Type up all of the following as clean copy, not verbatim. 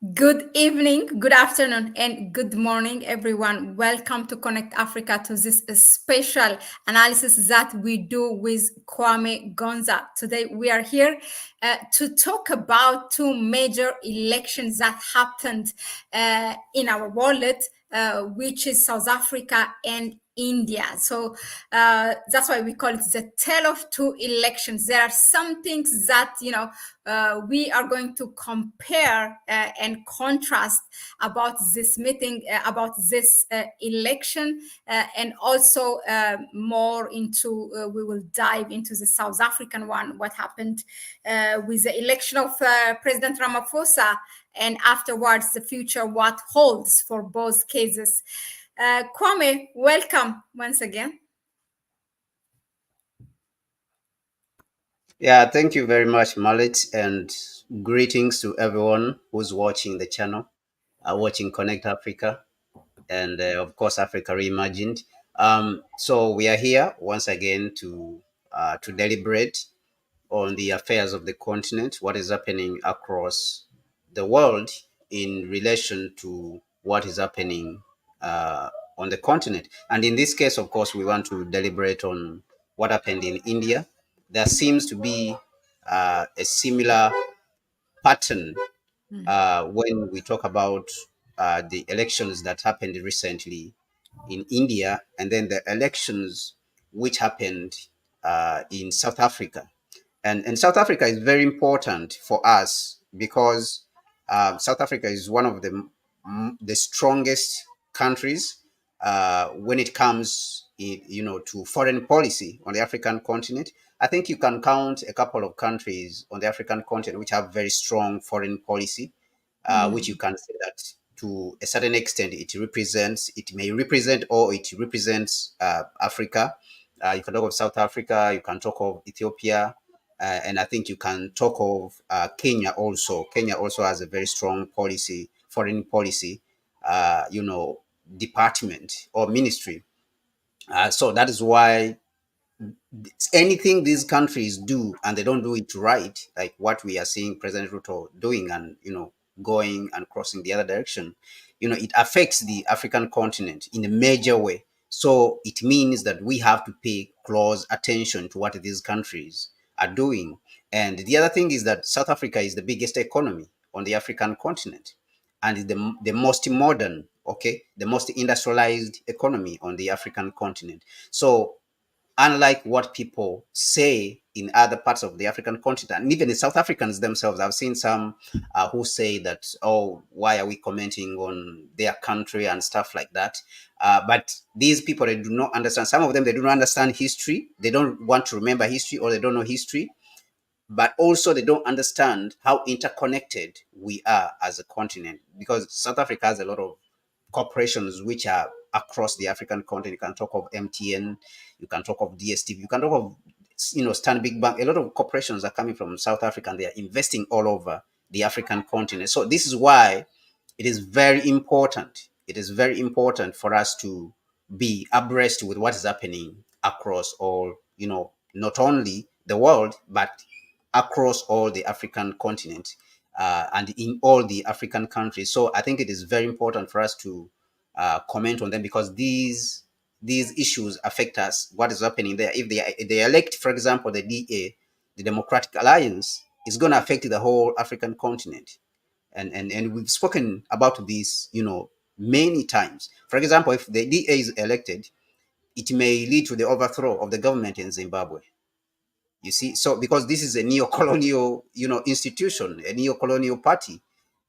Good evening, good afternoon, and good morning, everyone. Welcome to Connect Africa to this special analysis that we do with Kwame Gonza. Today, we are here to talk about two major elections that happened in our world, which is South Africa and India. So that's why we call it the tale of two elections. There are some things that, we are going to compare and contrast about this meeting, about this election, and also more into, we will dive into the South African one, what happened with the election of President Ramaphosa, and afterwards the future, what holds for both cases. Kwame, welcome once again. Yeah, thank you very much, Mahlet, and greetings to everyone who's watching the channel, watching Connect Africa, and of course Africa Reimagined. So we are here once again to deliberate on the affairs of the continent, what is happening across the world in relation to what is happening on the continent. And in this case, of course, we want to deliberate on what happened in India. There seems to be a similar pattern when we talk about the elections that happened recently in India and then the elections which happened in South Africa. And South Africa is very important for us because South Africa is one of the strongest countries when it comes to foreign policy on the African continent. I think you can count a couple of countries on the African continent which have very strong foreign policy, which you can say that to a certain extent it may represent or it represents Africa. You can talk of South Africa, you can talk of Ethiopia, and I think you can talk of Kenya also. Kenya also has a very strong policy, foreign policy, department or ministry. So that is why anything these countries do and they don't do it right, like what we are seeing President Ruto doing and going and crossing the other direction, it affects the African continent in a major way. So it means that we have to pay close attention to what these countries are doing. And the other thing is that South Africa is the biggest economy on the African continent and is the most modern, okay, the most industrialized economy on the African continent. So unlike what people say in other parts of the African continent, and even the South Africans themselves, I've seen some who say that, oh, why are we commenting on their country and stuff like that? But these people, they do not understand. Some of them, they do not understand history. They don't want to remember history or they don't know history. But also they don't understand how interconnected we are as a continent because South Africa has a lot of corporations which are across the African continent. You can talk of MTN, you can talk of DSTV, you can talk of Stanbic Bank. A lot of corporations are coming from South Africa and they are investing all over the African continent. So this is why it is very important. It is very important for us to be abreast with what is happening across all, not only the world, but across all the African continent and in all the African countries. So I think it is very important for us to comment on them because these issues affect us. What is happening there? If they elect, for example, the DA, the Democratic Alliance, is going to affect the whole African continent. And we've spoken about this, many times. For example, if the DA is elected, it may lead to the overthrow of the government in Zimbabwe. You see, so because this is a neo-colonial, institution, a neo-colonial party,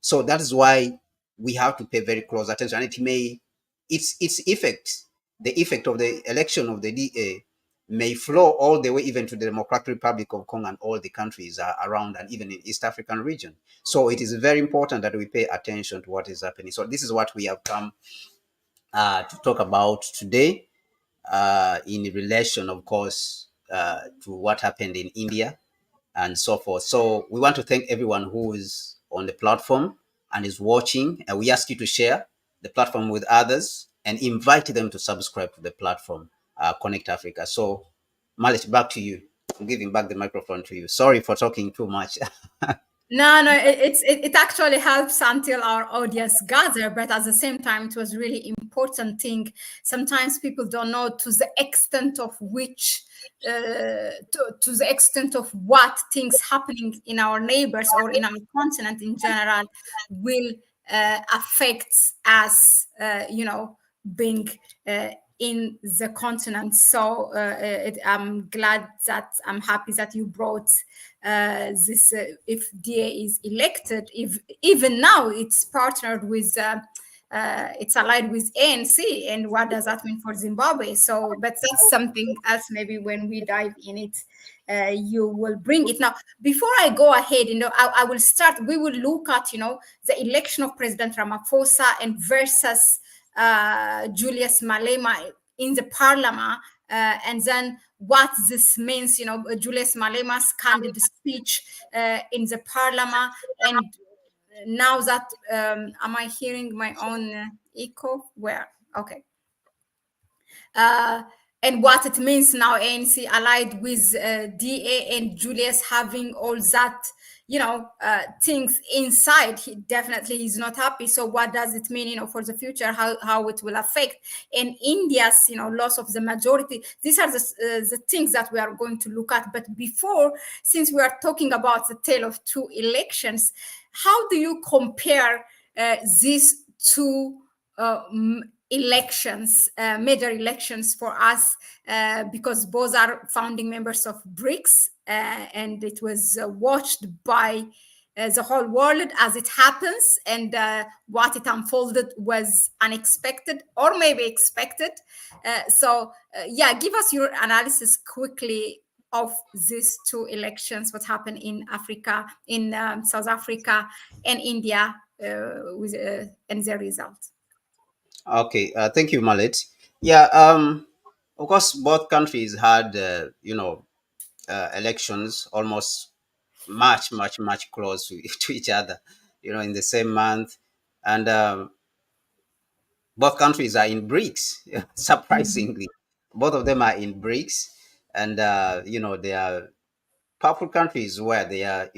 so that is why we have to pay very close attention. And its effect, the effect of the election of the DA, may flow all the way even to the Democratic Republic of Congo and all the countries around, and even in East African region. So it is very important that we pay attention to what is happening. So this is what we have come to talk about today in relation, of course, to what happened in India and so forth. So we want to thank everyone who is on the platform and is watching. And we ask you to share the platform with others and invite them to subscribe to the platform, Connect Africa. So, Mahlet, back to you. I'm giving back the microphone to you. Sorry for talking too much. No, no, it actually helps until our audience gather, but at the same time, it was really important thing. Sometimes people don't know to the extent of which, to the extent of what things happening in our neighbors or in our continent in general will affect us, being in the continent. So I'm glad that I'm happy that you brought this. If DA is elected, if even now it's partnered with. It's allied with ANC, and what does that mean for Zimbabwe? So, but that's something else. Maybe when we dive in it, you will bring it. Now, before I go ahead, I will start. We will look at, the election of President Ramaphosa and versus Julius Malema in the parliament, and then what this means, Julius Malema's candid speech in the parliament, and now that am I hearing my own echo? Where? Okay. uh, and what it means now, ANC allied with DA and Julius having all that, things inside. He's not happy. So what does it mean, for the future? How it will affect and India's, loss of the majority? These are the things that we are going to look at. But before, since we are talking about the tale of two elections, how do you compare these two? Elections, major elections for us, because both are founding members of BRICS, and it was watched by the whole world as it happens, and what it unfolded was unexpected or maybe expected. Yeah, give us your analysis quickly of these two elections, what happened in Africa, in South Africa and India, and the result. Okay, thank you, Mahlet. Yeah, of course, both countries had, elections almost much close to, to each other, in the same month. And both countries are in BRICS, surprisingly. Both of them are in BRICS. And, they are powerful countries where they are,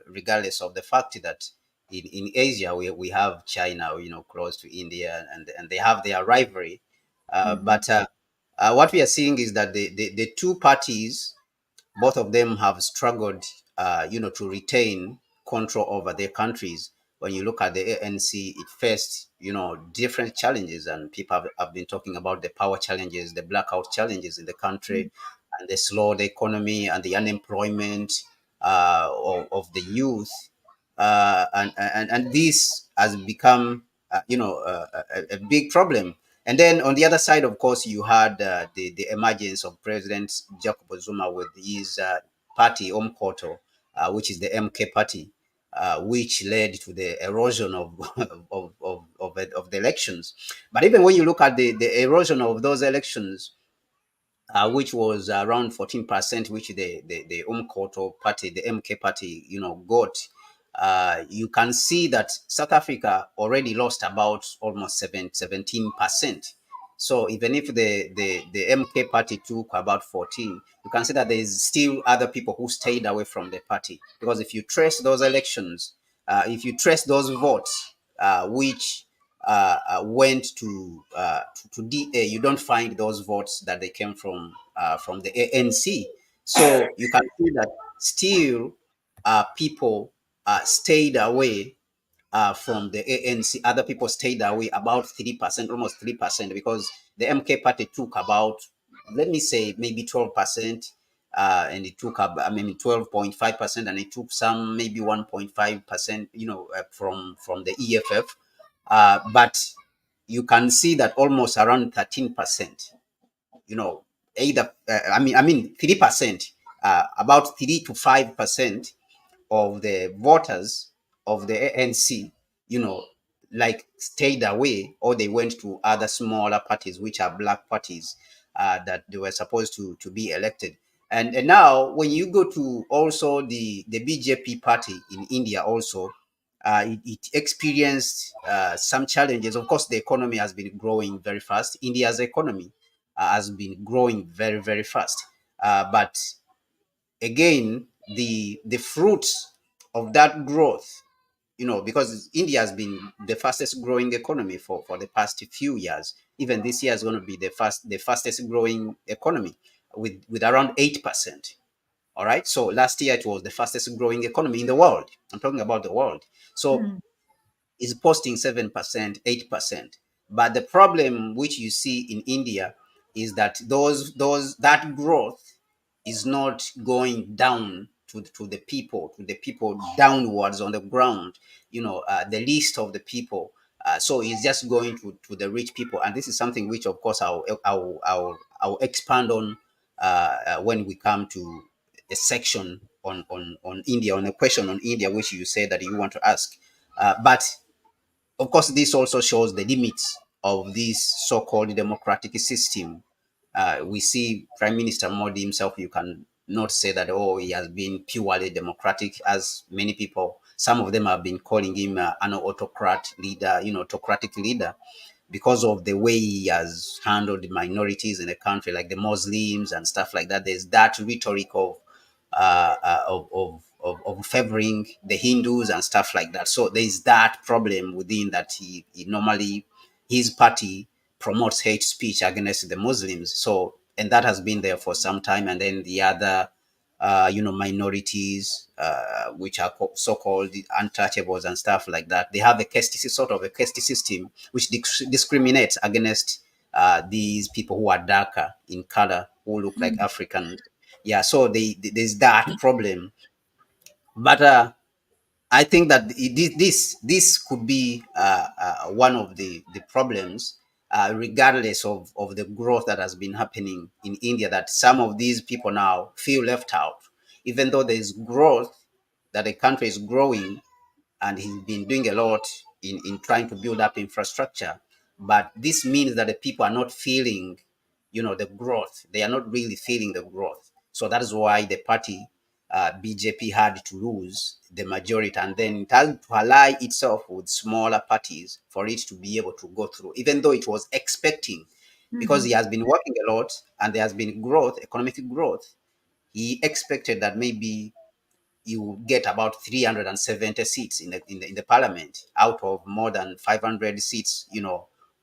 regardless of the fact that in Asia, we have China, close to India, and they have their rivalry. But what we are seeing is that the two parties, both of them have struggled, to retain control over their countries. When you look at the ANC, it faced, different challenges, and people have been talking about the power challenges, the blackout challenges in the country, and the slowed economy and the unemployment of the youth, and this has become, a big problem. And then on the other side, of course, you had the emergence of President Jacob Zuma with his party, Umkhonto, which is the MK party, which led to the erosion of of the elections. But even when you look at the erosion of those elections, which was around 14%, which the Umkhonto party, the MK party, got. You can see that South Africa already lost about almost 17%. So even if the MK party took about 14, you can see that there is still other people who stayed away from the party. Because if you trace those elections, if you trace those votes, which went to DA, you don't find those votes that they came from the ANC. So you can see that still people stayed away from the ANC. Other people stayed away about 3%, almost 3%, because the MK party took about, let me say, maybe 12%. And it took up, 12.5%, and it took some maybe 1.5%, from the EFF. But you can see that almost around 13%, you know, either, 3%, about 3 to 5% of the voters of the ANC, you know, like stayed away, or they went to other smaller parties, which are black parties, that they were supposed to be elected. And now, when you go to also the BJP party in India, also, it experienced some challenges. Of course, the economy has been growing very fast. India's economy has been growing very fast. But again, the fruits of that growth, because India has been the fastest growing economy for the past few years. Even this year is going to be the fastest growing economy with around 8%. All right. So last year it was the fastest growing economy in the world. I'm talking about the world. So mm, is posting 7%, 8%. But the problem which you see in India is that that growth is not going down to the people downwards on the ground, the least of the people. So it's just going to the rich people. And this is something which, of course, I'll expand on when we come to a section on India, on a question on India, which you said that you want to ask. But of course, this also shows the limits of this so-called democratic system. We see Prime Minister Modi himself. You can not say that, oh, he has been purely democratic, as many people, some of them have been calling him an autocrat leader, autocratic leader, because of the way he has handled the minorities in the country, like the Muslims and stuff like that. There's that rhetoric of favoring the Hindus and stuff like that. So there's that problem within that he normally, his party promotes hate speech against the Muslims. So, and that has been there for some time. And then the other minorities, which are so-called untouchables and stuff like that. They have a sort of a caste system which discriminates against these people who are darker in color, who look like Africans. Yeah, so there's that problem. But I think that this could be one of the problems, regardless of the growth that has been happening in India. That some of these people now feel left out, even though there is growth, that the country is growing, and he's been doing a lot in trying to build up infrastructure. But this means that the people are not feeling, the growth. They are not really feeling the growth. So that is why the party, BJP, had to lose the majority, and then it had to ally itself with smaller parties for it to be able to go through, even though it was expecting, because he mhm, has been working a lot and there has been growth, economic growth. He expected that maybe you get about 370 seats in the parliament out of more than 500 seats,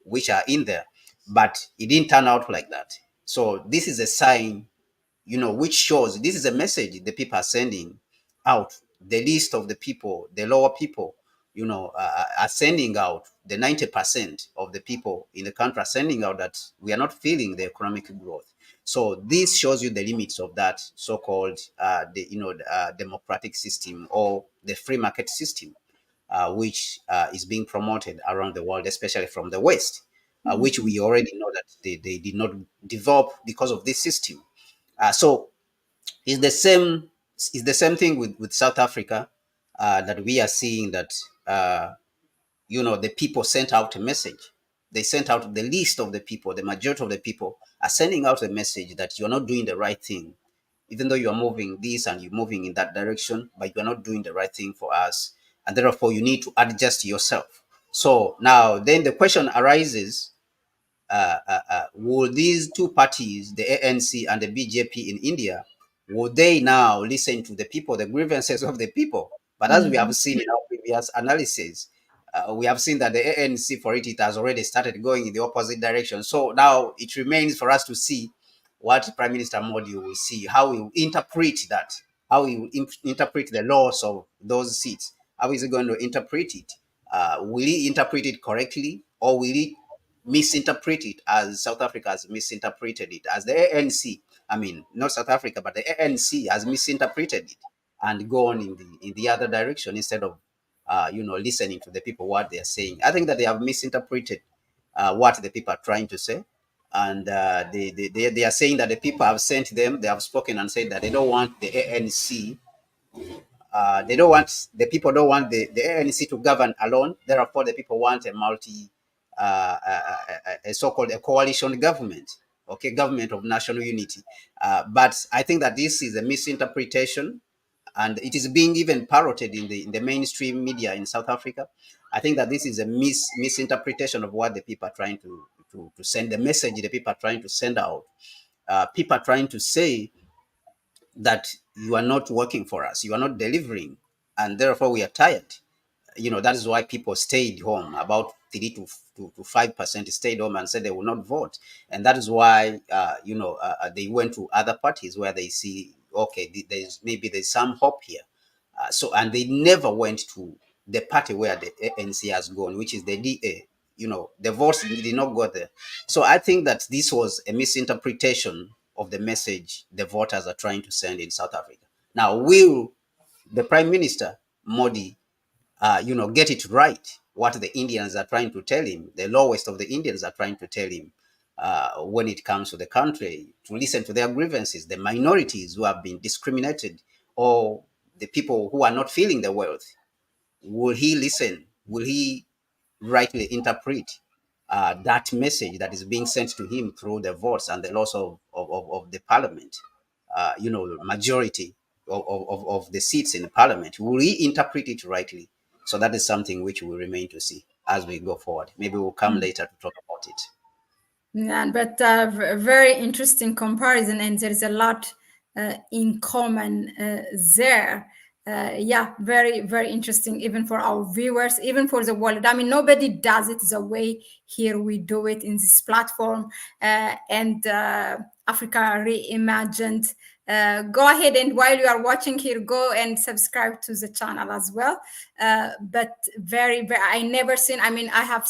which are in there. But it didn't turn out like that. So this is a sign, which shows this is a message the people are sending out. The least of the people, the lower people, are sending out, the 90% of the people in the country are sending out that we are not feeling the economic growth. So this shows you the limits of that so-called democratic system, or the free market system, which is being promoted around the world, especially from the West, which mhm, we already know that they did not develop because of this system. So it's the same. It's the same thing with South Africa, that we are seeing that the people sent out a message. They sent out the list of the people. The majority of the people are sending out a message that you're not doing the right thing, even though you are moving this and you're moving in that direction, but you are not doing the right thing for us, and therefore you need to adjust yourself. So now, then the question arises: will these two parties, the ANC and the BJP in India, would they now listen to the people, the grievances of the people? But as we have mhm, seen in our previous analysis, we have seen that the ANC, for it has already started going in the opposite direction. So now it remains for us to see what Prime Minister Modi will see, how he will interpret that, how he will interpret the laws of those seats. How is he going to interpret it? Will he interpret it correctly, or will he misinterpret it as South Africa has misinterpreted it, as the ANC, I mean, not South Africa, but the ANC has misinterpreted it, and go on in the other direction, instead of listening to the people what they are saying. I think that they have misinterpreted what the people are trying to say, and they are saying that the people have sent them, they have spoken and said that they don't want the ANC, they don't want, the people don't want the ANC to govern alone. Therefore, the people want a a so-called a coalition government, okay, government of national unity. But I think that this is a misinterpretation, and it is being even parroted in the mainstream media in South Africa. I think that this is a misinterpretation of what the people are trying to send, the message the people are trying to send out. People are trying to say that you are not working for us, you are not delivering. and therefore we are tired. That is why people stayed home. About 3 to 5% stayed home and said they will not vote, and that is why they went to other parties where they see, okay, there's some hope here. And they never went to the party where the ANC has gone, which is the DA. The votes did not go there. So I think that this was a misinterpretation of the message the voters are trying to send in South Africa. Now, will the Prime Minister Modi get it right, what the Indians are trying to tell him, the lowest of the Indians are trying to tell him, when it comes to the country, to listen to their grievances, the minorities who have been discriminated, or the people who are not feeling the wealth? Will he listen? Will he rightly interpret that message that is being sent to him through the votes and the loss of the parliament, majority of the seats in the parliament? Will he interpret it rightly? So that is something which will remain to see as we go forward. Maybe we'll come later to talk about it. Yeah, but very interesting comparison, and there is a lot in common there. Yeah, very, very interesting, even for our viewers, even for the world. I mean, nobody does it the way here we do it in this platform. And Africa Reimagined. Go ahead, and while you are watching here, go and subscribe to the channel as well. But very, very, I never seen, I mean, I have,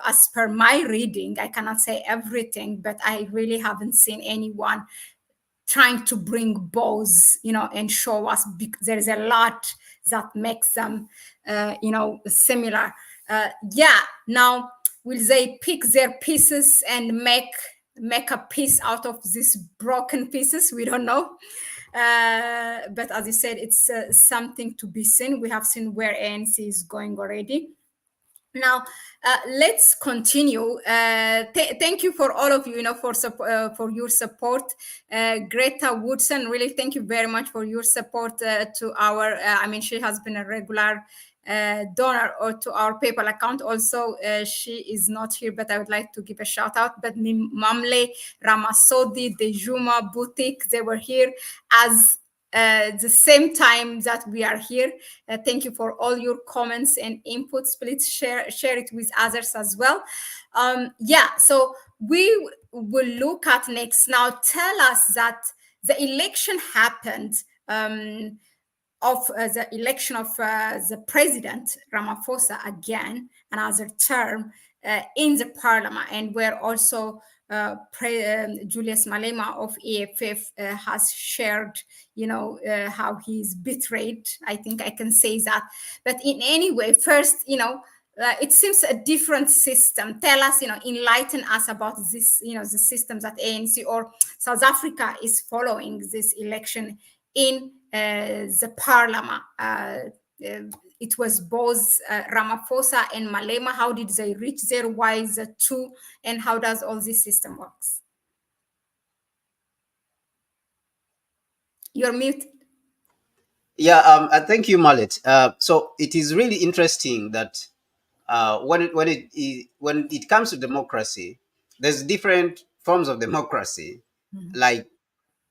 as per my reading, I cannot say everything, but I really haven't seen anyone trying to bring bows, and show us. There is a lot that makes them, similar. Yeah. Now, will they pick their pieces and make a piece out of these broken pieces? We don't know. But as you said, it's something to be seen. We have seen where ANC is going already. Now, let's continue. Thank you for all of you, for your support. Greta Woodson, really, thank you very much for your support to our. I mean, she has been a regular donor or to our PayPal account. Also, she is not here, but I would like to give a shout out. But Mamle, Ramasodi, Dejuma, Boutique, they were here as the same time that we are here. Thank you for all your comments and inputs. Please share it with others as well. Yeah, so we will look at next. Now, tell us that the election happened. Of the election of the president Ramaphosa again, another term in the parliament, and where also Julius Malema of EFF has shared, how he's betrayed. I think I can say that. But in any way, first, it seems a different system. Tell us, enlighten us about this, the systems that ANC or South Africa is following this election in the parliament. It was both Ramaphosa and Malema. How did they reach there? Why is the two? And how does all this system works? You're muted. Yeah, thank you, Mahlet. So it is really interesting that when it comes to democracy, there's different forms of democracy. Like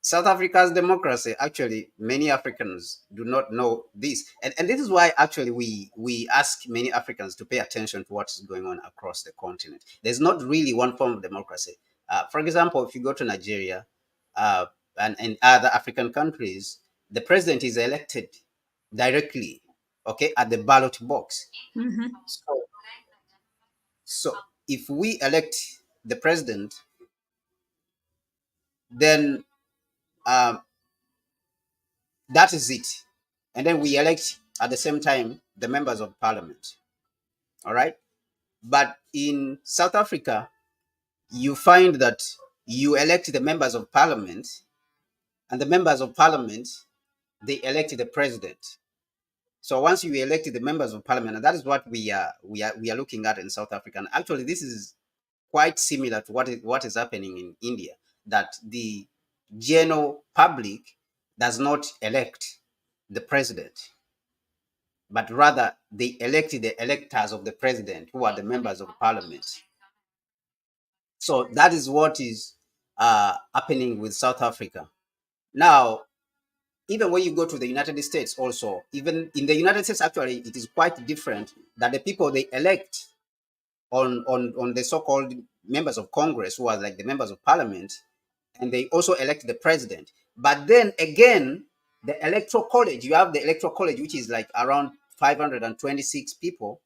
South Africa's democracy, actually, many Africans do not know this. And this is why actually we ask many Africans to pay attention to what's going on across the continent. There's not really one form of democracy. For example, if you go to Nigeria uh, and other African countries, the president is elected directly, okay, at the ballot box. Mm-hmm. So if we elect the president, then um, that is it. And then we elect at the same time the members of parliament. All right. But in South Africa, you find that you elect the members of parliament, and the members of parliament, they elect the president. So once you elect the members of parliament, and that is what we are looking at in South Africa. And actually, this is quite similar to what is happening in India, that the general public does not elect the president, but rather they elect the electors of the president, who are the members of parliament. So that is what is happening with South Africa. Now, even when you go to the United States, also, even in the United States, actually, it is quite different that the people they elect on the so-called members of Congress, who are like the members of parliament, and they also elect the president. But then again, the electoral college, you have the electoral college, which is like around 526 people.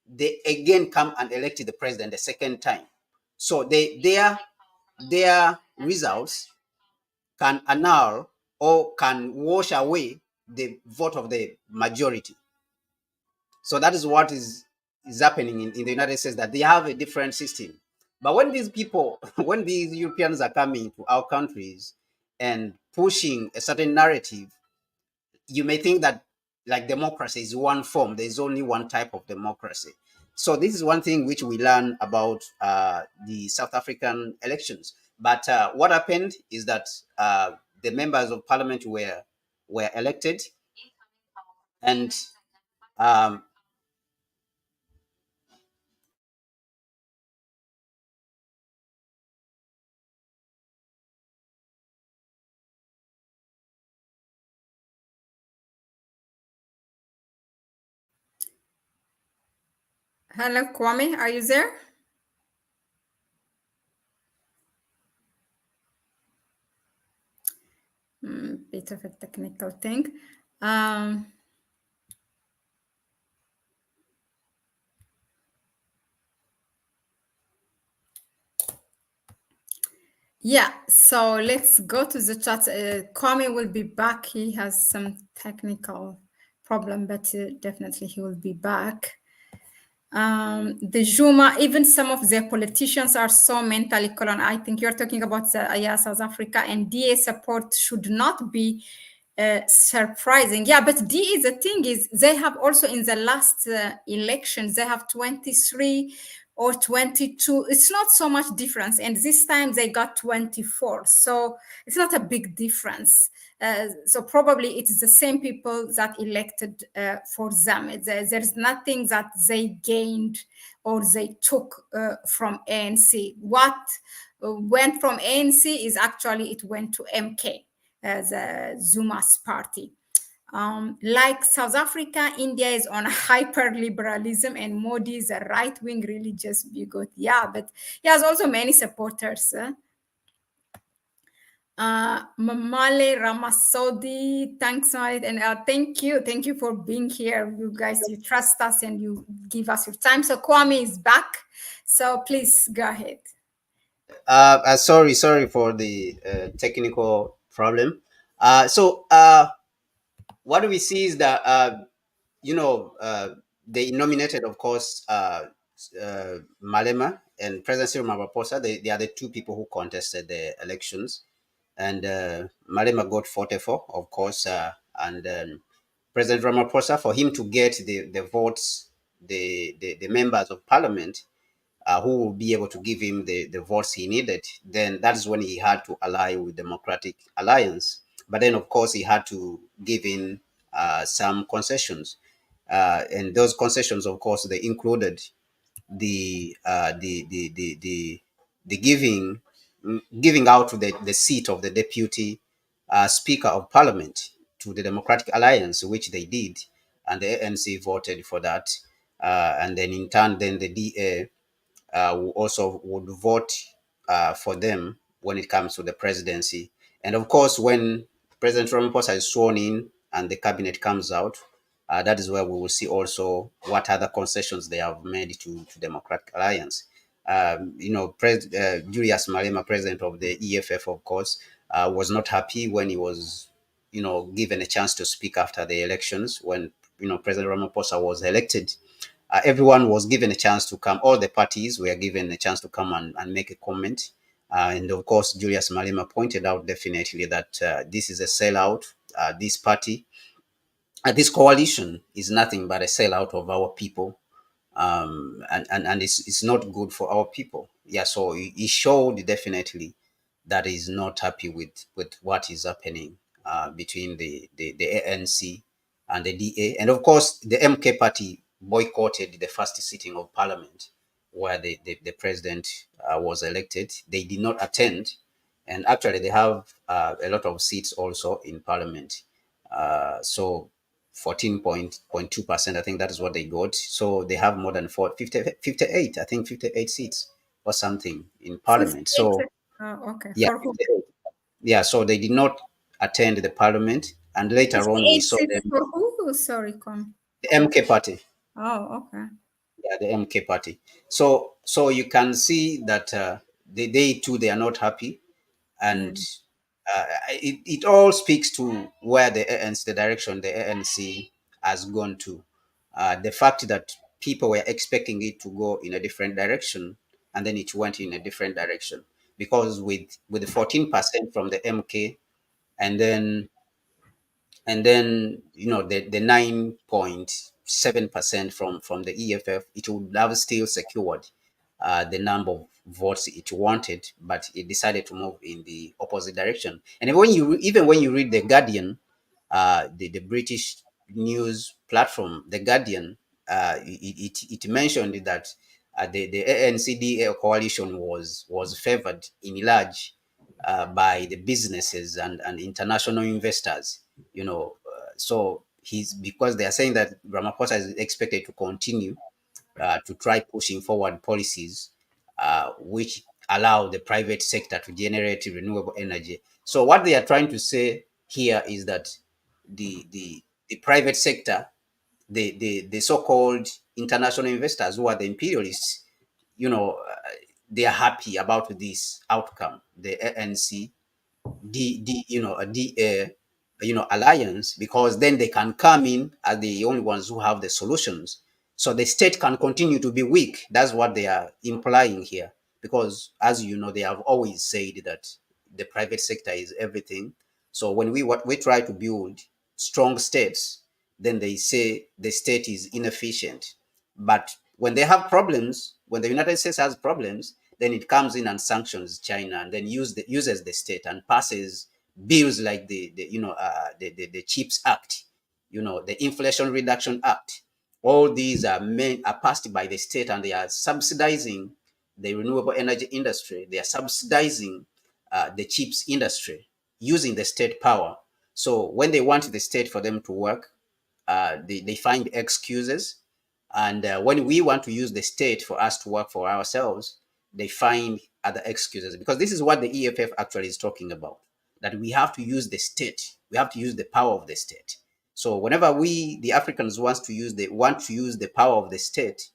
They again come and elect the president the second time. So their results can annul or can wash away the vote of the majority. So that is what is happening in the United States, that they have a different system. But when these people, when these Europeans are coming to our countries and pushing a certain narrative, you may think that like democracy is one form. There's only one type of democracy. So this is one thing which we learn about the South African elections. But what happened is that the members of parliament were elected, and um, Hello, Kwame, are you there? Bit of a technical thing. Um, yeah, so let's go to the chat. Kwame will be back. He has some technical problem, but definitely he will be back. The Juma, even some of their politicians are so mentally colon. I think you're talking about South Africa, and DA support should not be surprising. Yeah, but DA, the thing is, they have also in the last elections, they have 23 or 22. It's not so much difference. And this time they got 24. So it's not a big difference. So probably it's the same people that elected for them. There's nothing that they gained or they took from ANC. What went from ANC is actually it went to MK, the Zuma's party. Like South Africa, India is on hyper liberalism, and Modi is a right wing religious bigot. Yeah, but he has also many supporters. Mamale Ramasodi, thanks, Malik, and thank you for being here. You guys, you trust us and you give us your time. So Kwame is back, so please go ahead. sorry for the technical problem. What we see is that you know they nominated, of course, Malema and President Cyril Ramaphosa. They are the two people who contested the elections, and Malema got 44, of course, and President Ramaphosa, for him to get the votes, the members of parliament who will be able to give him the votes he needed, then that is when he had to ally with Democratic Alliance. But then, of course, he had to give in some concessions. And those concessions, of course, they included the uh, the, the, the, the, the giving out the seat of the deputy Speaker of Parliament to the Democratic Alliance, which they did, and the ANC voted for that. And then in turn, then the DA also would vote for them when it comes to the presidency. And of course, when President Ramaphosa is sworn in and the cabinet comes out, that is where we will see also what other concessions they have made to Democratic Alliance. Julius Malema, president of the EFF, of course, was not happy when he was, given a chance to speak after the elections when, President Ramaphosa was elected. Everyone was given a chance to come. All the parties were given a chance to come and make a comment. And of course, Julius Malema pointed out definitely that this is a sellout. This party, this coalition is nothing but a sellout of our people, and it's not good for our people. Yeah, so he showed definitely that he's not happy with what is happening between the ANC and the DA, and of course the MK party boycotted the first sitting of parliament where the president was elected. They did not attend, and actually they have a lot of seats also in parliament. So 14.2%, I think that is what they got. So they have more than 58, I think 58 seats or something in parliament. 58. So Okay. yeah, For who? 58. Yeah, so they did not attend the parliament, and later on we 58 saw seats them, for who? Sorry, come. the MK party. Oh, okay. Yeah, the MK party. So you can see that they too, they are not happy, and Mm. it all speaks to where the ANC, the direction the ANC has gone to. The fact that people were expecting it to go in a different direction, and then it went in a different direction, because with the 14% from the MK, and then the 9.7% from the EFF, it would have still secured the number of votes it wanted, but it decided to move in the opposite direction. And even when you read the Guardian, the British news platform, the Guardian, it mentioned that the ANCDA coalition was favored in large by the businesses and international investors. So he's because they are saying that Ramaphosa is expected to continue to try pushing forward policies which allow the private sector to generate renewable energy. So what they are trying to say here is that the private sector, the so-called international investors who are the imperialists, they are happy about this outcome. The ANC alliance, because then they can come in as the only ones who have the solutions, so the state can continue to be weak. That's what they are implying here, because as you know, they have always said that the private sector is everything. So when we try to build strong states, then they say the state is inefficient. But when they have problems, when the United States has problems, then it comes in and sanctions China, and then uses the state and passes bills like the Chips Act, the Inflation Reduction Act. All these are passed by the state, and they are subsidizing the renewable energy industry. They are subsidizing the chips industry using the state power. So when they want the state for them to work, they find excuses. And when we want to use the state for us to work for ourselves, they find other excuses. Because this is what the EFF actually is talking about, that we have to use the state, we have to use the power of the state. So whenever we, the Africans, want to use the power of the state,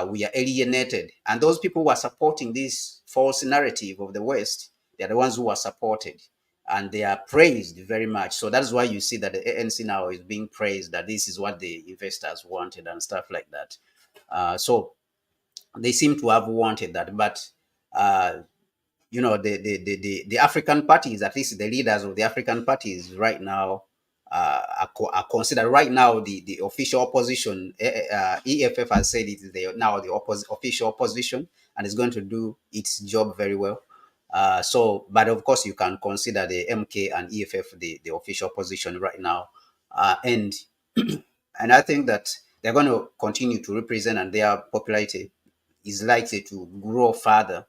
we are alienated. And those people who are supporting this false narrative of the West, they're the ones who are supported, and they are praised very much. So that's why you see that the ANC now is being praised, that this is what the investors wanted and stuff like that. So they seem to have wanted that, but uh, the African parties, at least the leaders of the African parties right now, are considered right now the official opposition. EFF has said it is now the official opposition, and is going to do its job very well. But of course, you can consider the MK and EFF the official opposition right now, and and I think that they're going to continue to represent, and their popularity is likely to grow further,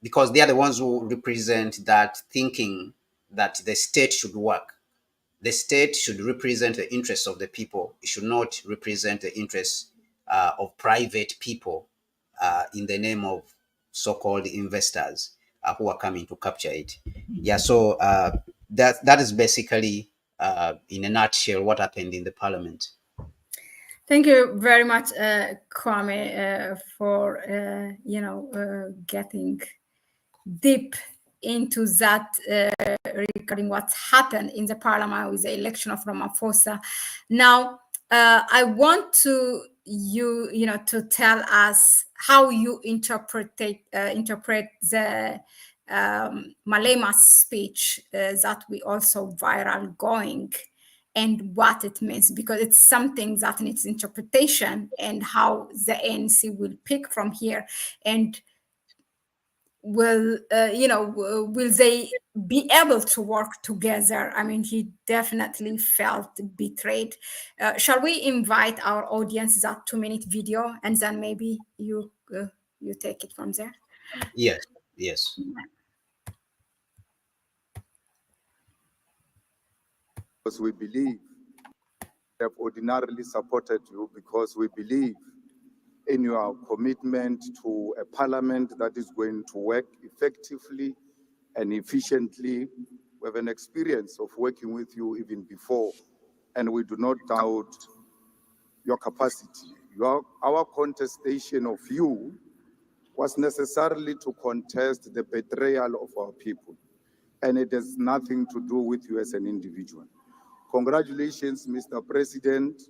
because they are the ones who represent that thinking that the state should work. The state should represent the interests of the people. It should not represent the interests of private people in the name of so-called investors who are coming to capture it. Yeah, so that is basically, in a nutshell, what happened in the parliament. Thank you very much, Kwame, for getting deep into that regarding what happened in the parliament with the election of Ramaphosa. Now, I want to tell us how you interpret the Malema's speech that we also viral going, and what it means, because it's something that needs interpretation, and how the ANC will pick from here, and will they be able to work together? I mean, he definitely felt betrayed. Shall we invite our audience that 2-minute video, and then maybe you take it from there? Yes, yes. because we believe, have ordinarily supported you because we believe in your commitment to a parliament that is going to work effectively and efficiently. We have an experience of working with you even before, and we do not doubt your capacity. Our contestation of you was necessarily to contest the betrayal of our people, and it has nothing to do with you as an individual. Congratulations, Mr. President.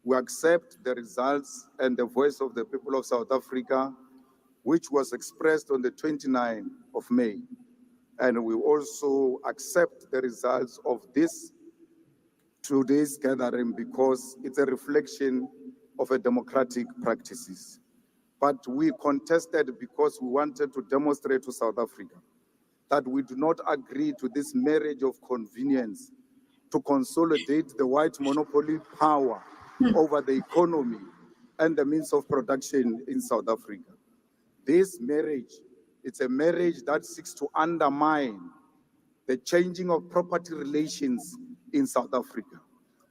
We accept the results and the voice of the people of South Africa, which was expressed on the 29th of May. And we also accept the results of this today's gathering because it's a reflection of a democratic practices. But we contested because we wanted to demonstrate to South Africa that we do not agree to this marriage of convenience to consolidate the white monopoly power over the economy and the means of production in South Africa. This marriage, it's a marriage that seeks to undermine the changing of property relations in South Africa.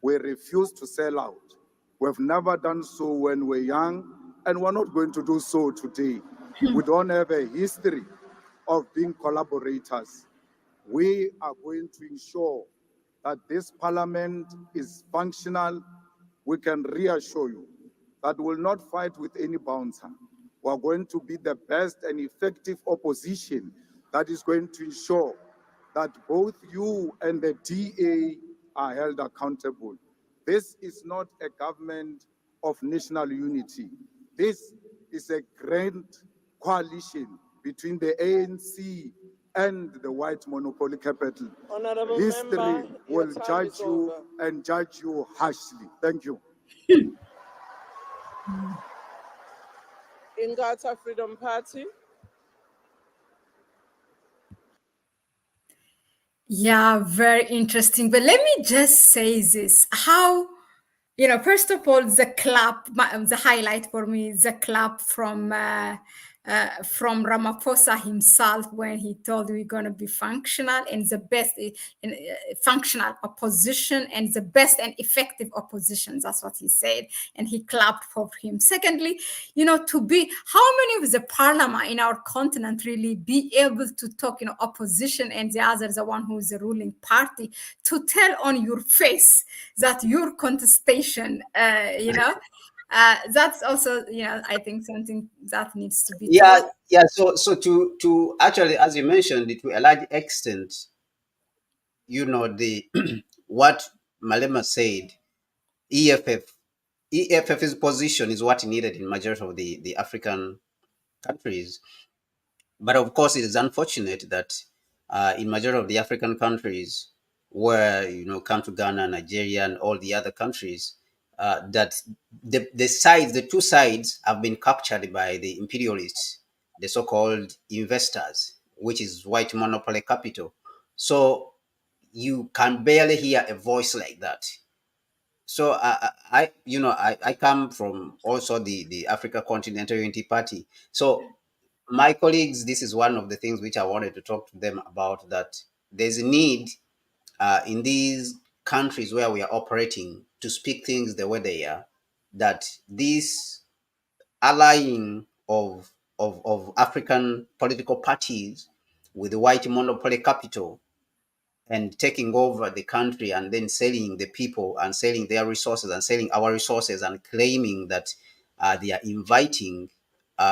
We refuse to sell out. We've never done so when we're young, and we're not going to do so today. We don't have a history of being collaborators. We are going to ensure that this parliament is functional. We can reassure you that we will not fight with any bouncer. We are going to be the best and effective opposition that is going to ensure that both you and the DA are held accountable. This is not a government of national unity. This is a grand coalition between the ANC and the white monopoly capital. Honorable History member, your will time judge is you over. and judge you harshly. Thank you. Ingata Freedom Party. Yeah, very interesting. But let me just say this: how, first of all, the highlight for me, the clap from Ramaphosa himself when he told we're going to be functional and the best in functional opposition and the best and effective opposition. That's what he said, and he clapped for him. Secondly, to be how many of the parliament in our continent really be able to talk, opposition and the other, the one who is the ruling party, to tell on your face that your contestation, that's also, I think something that needs to be Yeah, told. yeah. So to actually, as you mentioned, to a large extent, the what Malema said, EFF, EFF's position is what needed in majority of the African countries. But of course, it is unfortunate that in majority of the African countries, where come to Ghana, Nigeria, and all the other countries, that the two sides have been captured by the imperialists, the so-called investors, which is white monopoly capital. So you can barely hear a voice like that. So I come from also the Africa Continental Unity Party. So my colleagues, this is one of the things which I wanted to talk to them about, that there's a need in these countries where we are operating to speak things the way they are, that this allying of African political parties with the white monopoly capital and taking over the country and then selling the people and selling their resources and selling our resources and claiming that they are inviting they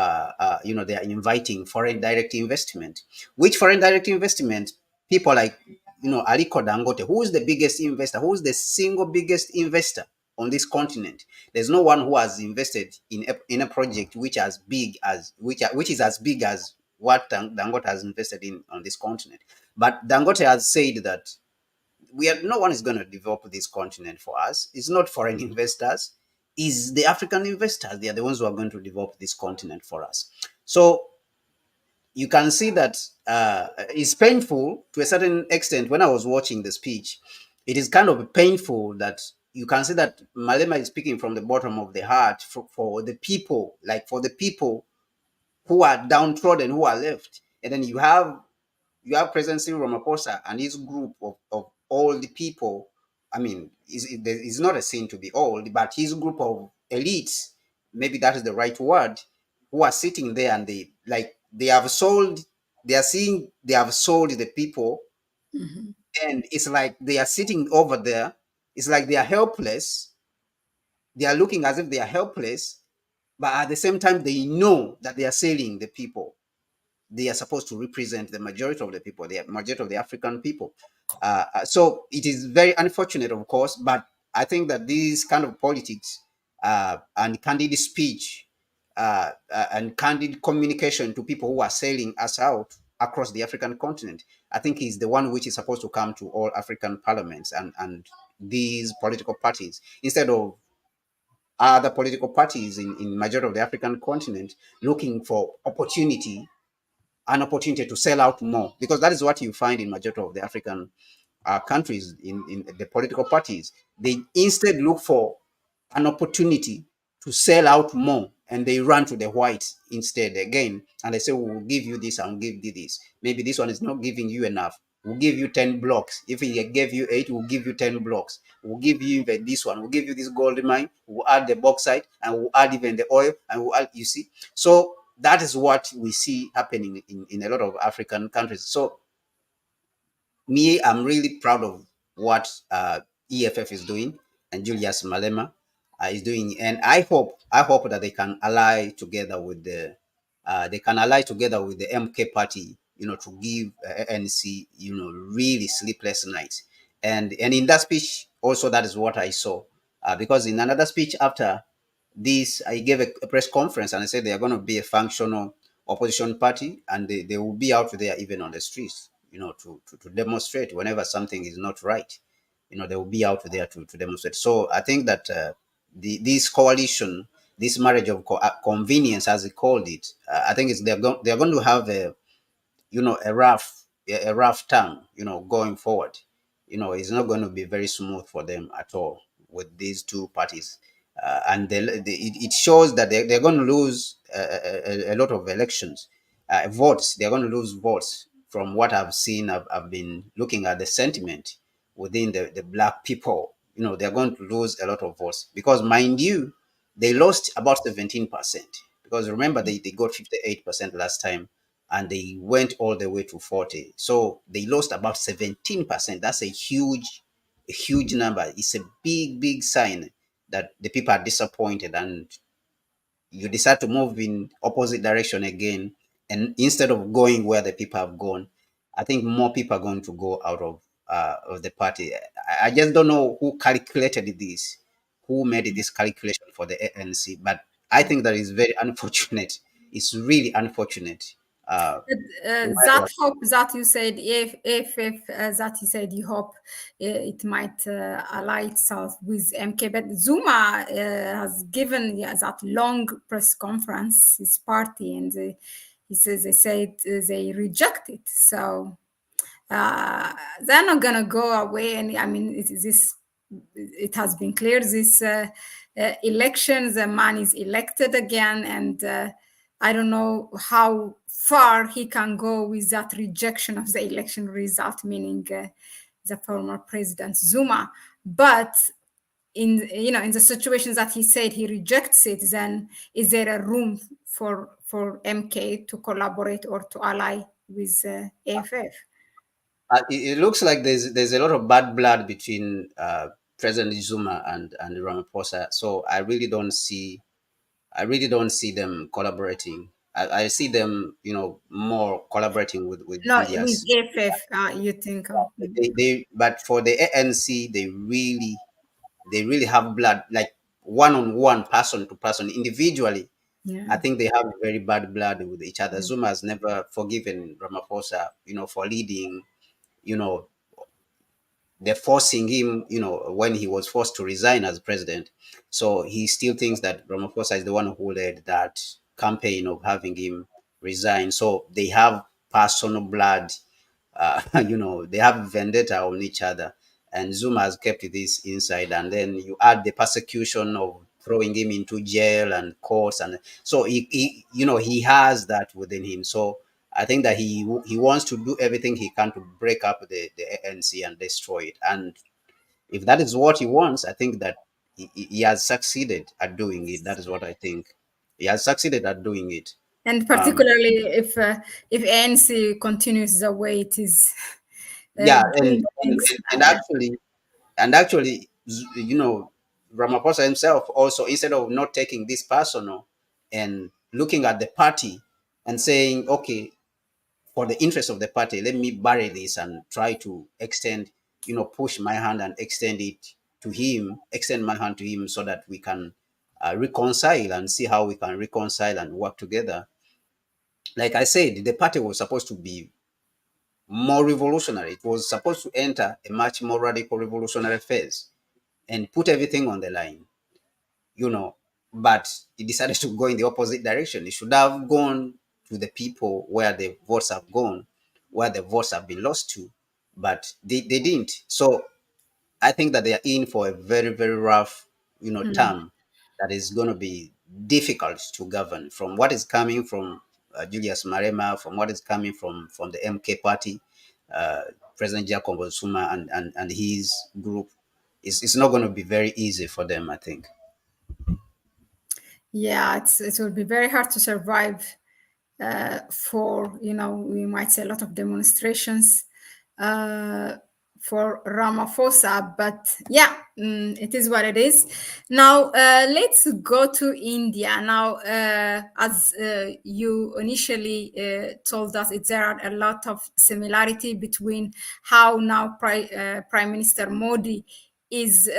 are inviting foreign direct investment. Which foreign direct investment? People like Aliko Dangote, who is the biggest investor, who is the single biggest investor on this continent. There's no one who has invested in a project which which is as big as what Dangote has invested in on this continent. But Dangote has said that no one is going to develop this continent for us. It's not foreign investors, it's the African investors. They are the ones who are going to develop this continent for us. So you can see that it's painful to a certain extent. When I was watching the speech, it is kind of painful that you can see that Malema is speaking from the bottom of the heart for the people, like for the people who are downtrodden, who are left. And then you have President Cyril Ramaphosa and his group of all the people I mean, it's not a sin to be old, but his group of elites, maybe that is the right word, who are sitting there and they have sold, they are seeing they have sold the people, Mhm. and it's like they are sitting over there. It's like they are helpless. They are looking as if they are helpless, but at the same time, they know that they are selling the people. They are supposed to represent the majority of the people, the majority of the African people. So it is very unfortunate, of course, but I think that these kind of politics and candid speech and candid communication to people who are selling us out across the African continent, I think is the one which is supposed to come to all African parliaments and these political parties, instead of other political parties in majority of the African continent looking for an opportunity to sell out more, because that is what you find in majority of the African countries in the political parties. They instead look for an opportunity to sell out more, and they run to the whites instead again, and they say, we'll give you this and we'll give you this. Maybe this one is not giving you enough. We'll give you 10 blocks. If he gave you 8, we'll give you 10 blocks. We'll give you even this one. We'll give you this gold mine. We'll add the bauxite and we'll add even the oil and we'll add, you see. So that is what we see happening in a lot of African countries. So me, I'm really proud of what EFF is doing and Julius Malema is doing, and I hope that they can ally together with the MK party, to give ANC, really sleepless nights. And in that speech, also that is what I saw, because in another speech after this, I gave a press conference and I said they are going to be a functional opposition party, and they will be out there even on the streets, to demonstrate whenever something is not right. They will be out there to demonstrate. So I think that this coalition, this marriage of convenience, as they called it, I think they're going to have a rough time, going forward. It's not going to be very smooth for them at all with these two parties. And it shows that they're going to lose a lot of elections, votes. They're going to lose votes from what I've seen. I've been looking at the sentiment within the black people. They're going to lose a lot of votes because, mind you, they lost about 17%. Because remember, they got 58% last time and they went all the way to 40. So they lost about 17%. That's a huge number. It's a big, big sign that the people are disappointed, and you decide to move in opposite direction again. And instead of going where the people have gone, I think more people are going to go out of the party. I just don't know who calculated this, who made this calculation for the ANC, but I think that is very unfortunate. It's really unfortunate. Uh, That hope that you said, if that you said, you hope it might ally itself with MK, but Zuma has given, yeah, that long press conference, his party, and he says they said they reject it. So uh, they're not gonna go away. And I mean, it has been clear this election, the man is elected again, and I don't know how far he can go with that rejection of the election result, meaning the former president Zuma. But in the situations that he said he rejects it, then is there a room for MK to collaborate or to ally with AFF? it looks like there's a lot of bad blood between President Zuma and Ramaphosa. So I really don't see them collaborating. I see them, more collaborating with No, with Julius. AFF, you think? But for the ANC, they really have blood, like one on one, person to person, individually. Yeah. I think they have very bad blood with each other. Zuma has never forgiven Ramaphosa, for leading, you know, they're forcing him, when he was forced to resign as president. So he still thinks that Ramaphosa is the one who led that campaign of having him resign. So they have personal blood, they have vendetta on each other. And Zuma has kept this inside. And then you add the persecution of throwing him into jail and courts. And so he has that within him. So I think that he wants to do everything he can to break up the ANC and destroy it. And If that is what he wants, I think that he has succeeded at doing it. That is what I think. He has succeeded at doing it. And Um, particularly if ANC continues the way it is yeah, doing things. and actually, Ramaphosa himself also, instead of not taking this personal and looking at the party and saying, okay, for the interest of the party, let me bury this and try to extend, push my hand and extend it to him, extend my hand to him so that we can reconcile and see how we can reconcile and work together. Like I said, the party was supposed to be more revolutionary. It was supposed to enter a much more radical revolutionary phase and put everything on the line, you know, but it decided to go in the opposite direction. It should have gone to the people where the votes have gone, where the votes have been lost to, but they didn't. So I think that they are in for a very, very rough, term that is going to be difficult to govern from what is coming from Julius Malema, from what is coming from the MK party, uh, President Jacob Zuma and his group. It's not going to be very easy for them, I think. Yeah, it will be very hard to survive for, we might say a lot of demonstrations uh, for Ramaphosa, but yeah, it is what it is. Now, let's go to India. Now, as you initially told us, there are a lot of similarity between how now Prime Minister Modi is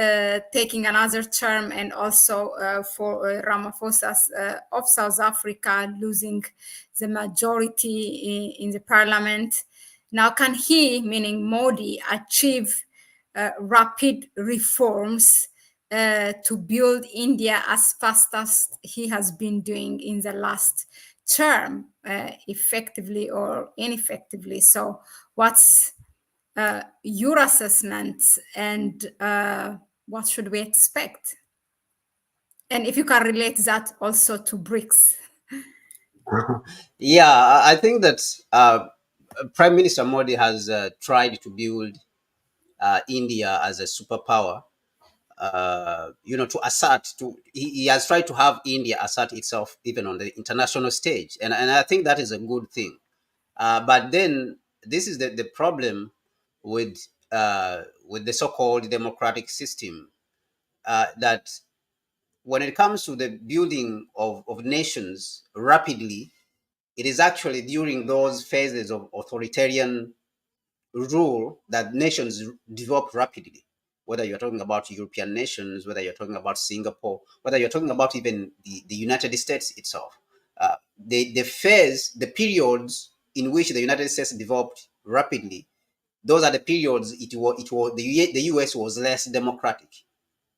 taking another term, and also for Ramaphosa's of South Africa losing the majority in the parliament. Now, can he, meaning Modi, achieve rapid reforms to build India as fast as he has been doing in the last term, effectively or ineffectively? So, what's your assessment, and what should we expect? And if you can relate that also to BRICS. Yeah, I think that Prime Minister Modi has tried to build India as a superpower. To assert he has tried to have India assert itself even on the international stage, and I think that is a good thing. But then this is the problem with the so-called democratic system, that when it comes to the building of nations rapidly, it is actually during those phases of authoritarian rule that nations develop rapidly. Whether you're talking about European nations, whether you're talking about Singapore, whether you're talking about even the United States itself, the periods in which the United States developed rapidly, those are the periods the US was less democratic.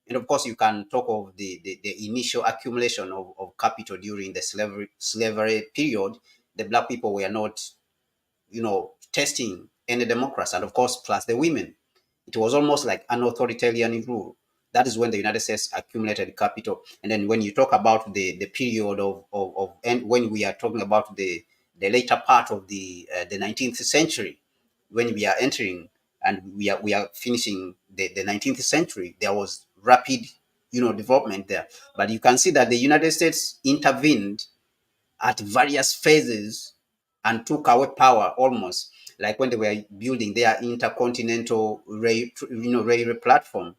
And of course, you can talk of the initial accumulation of capital during the slavery period. The black people were not, testing any democracy, and of course, plus the women. It was almost like an authoritarian rule. That is when the United States accumulated capital. And then when you talk about the period and when we are talking about the later part of the 19th century, when we are entering and we are finishing the 19th century, there was rapid, development there. But you can see that the United States intervened at various phases and took away power almost, like when they were building their intercontinental railway platform,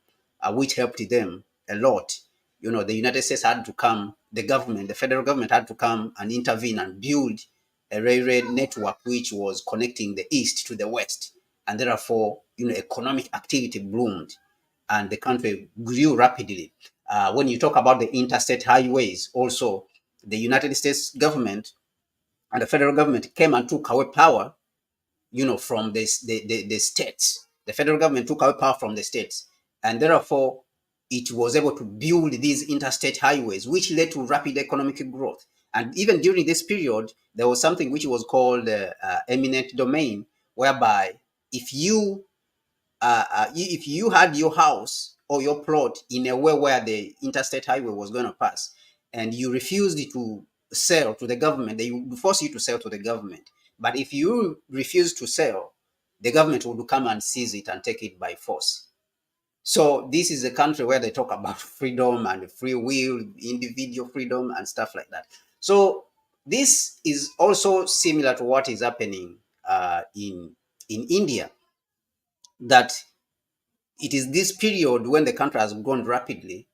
which helped them a lot. The United States had to come, the federal government had to come and intervene and build a railway network which was connecting the east to the west, and therefore, economic activity bloomed and the country grew rapidly. When you talk about the interstate highways, also the United States government and the federal government came and took away power, from the states. The federal government took away power from the states, and therefore it was able to build these interstate highways, which led to rapid economic growth. And even during this period, there was something which was called eminent domain, whereby if you if you had your house or your plot in a way where the interstate highway was going to pass, and you refused to sell to the government, they would force you to sell to the government. But if you refuse to sell, the government would come and seize it and take it by force. So this is a country where they talk about freedom and free will, individual freedom and stuff like that. So this is also similar to what is happening in India, that it is this period when the country has grown rapidly.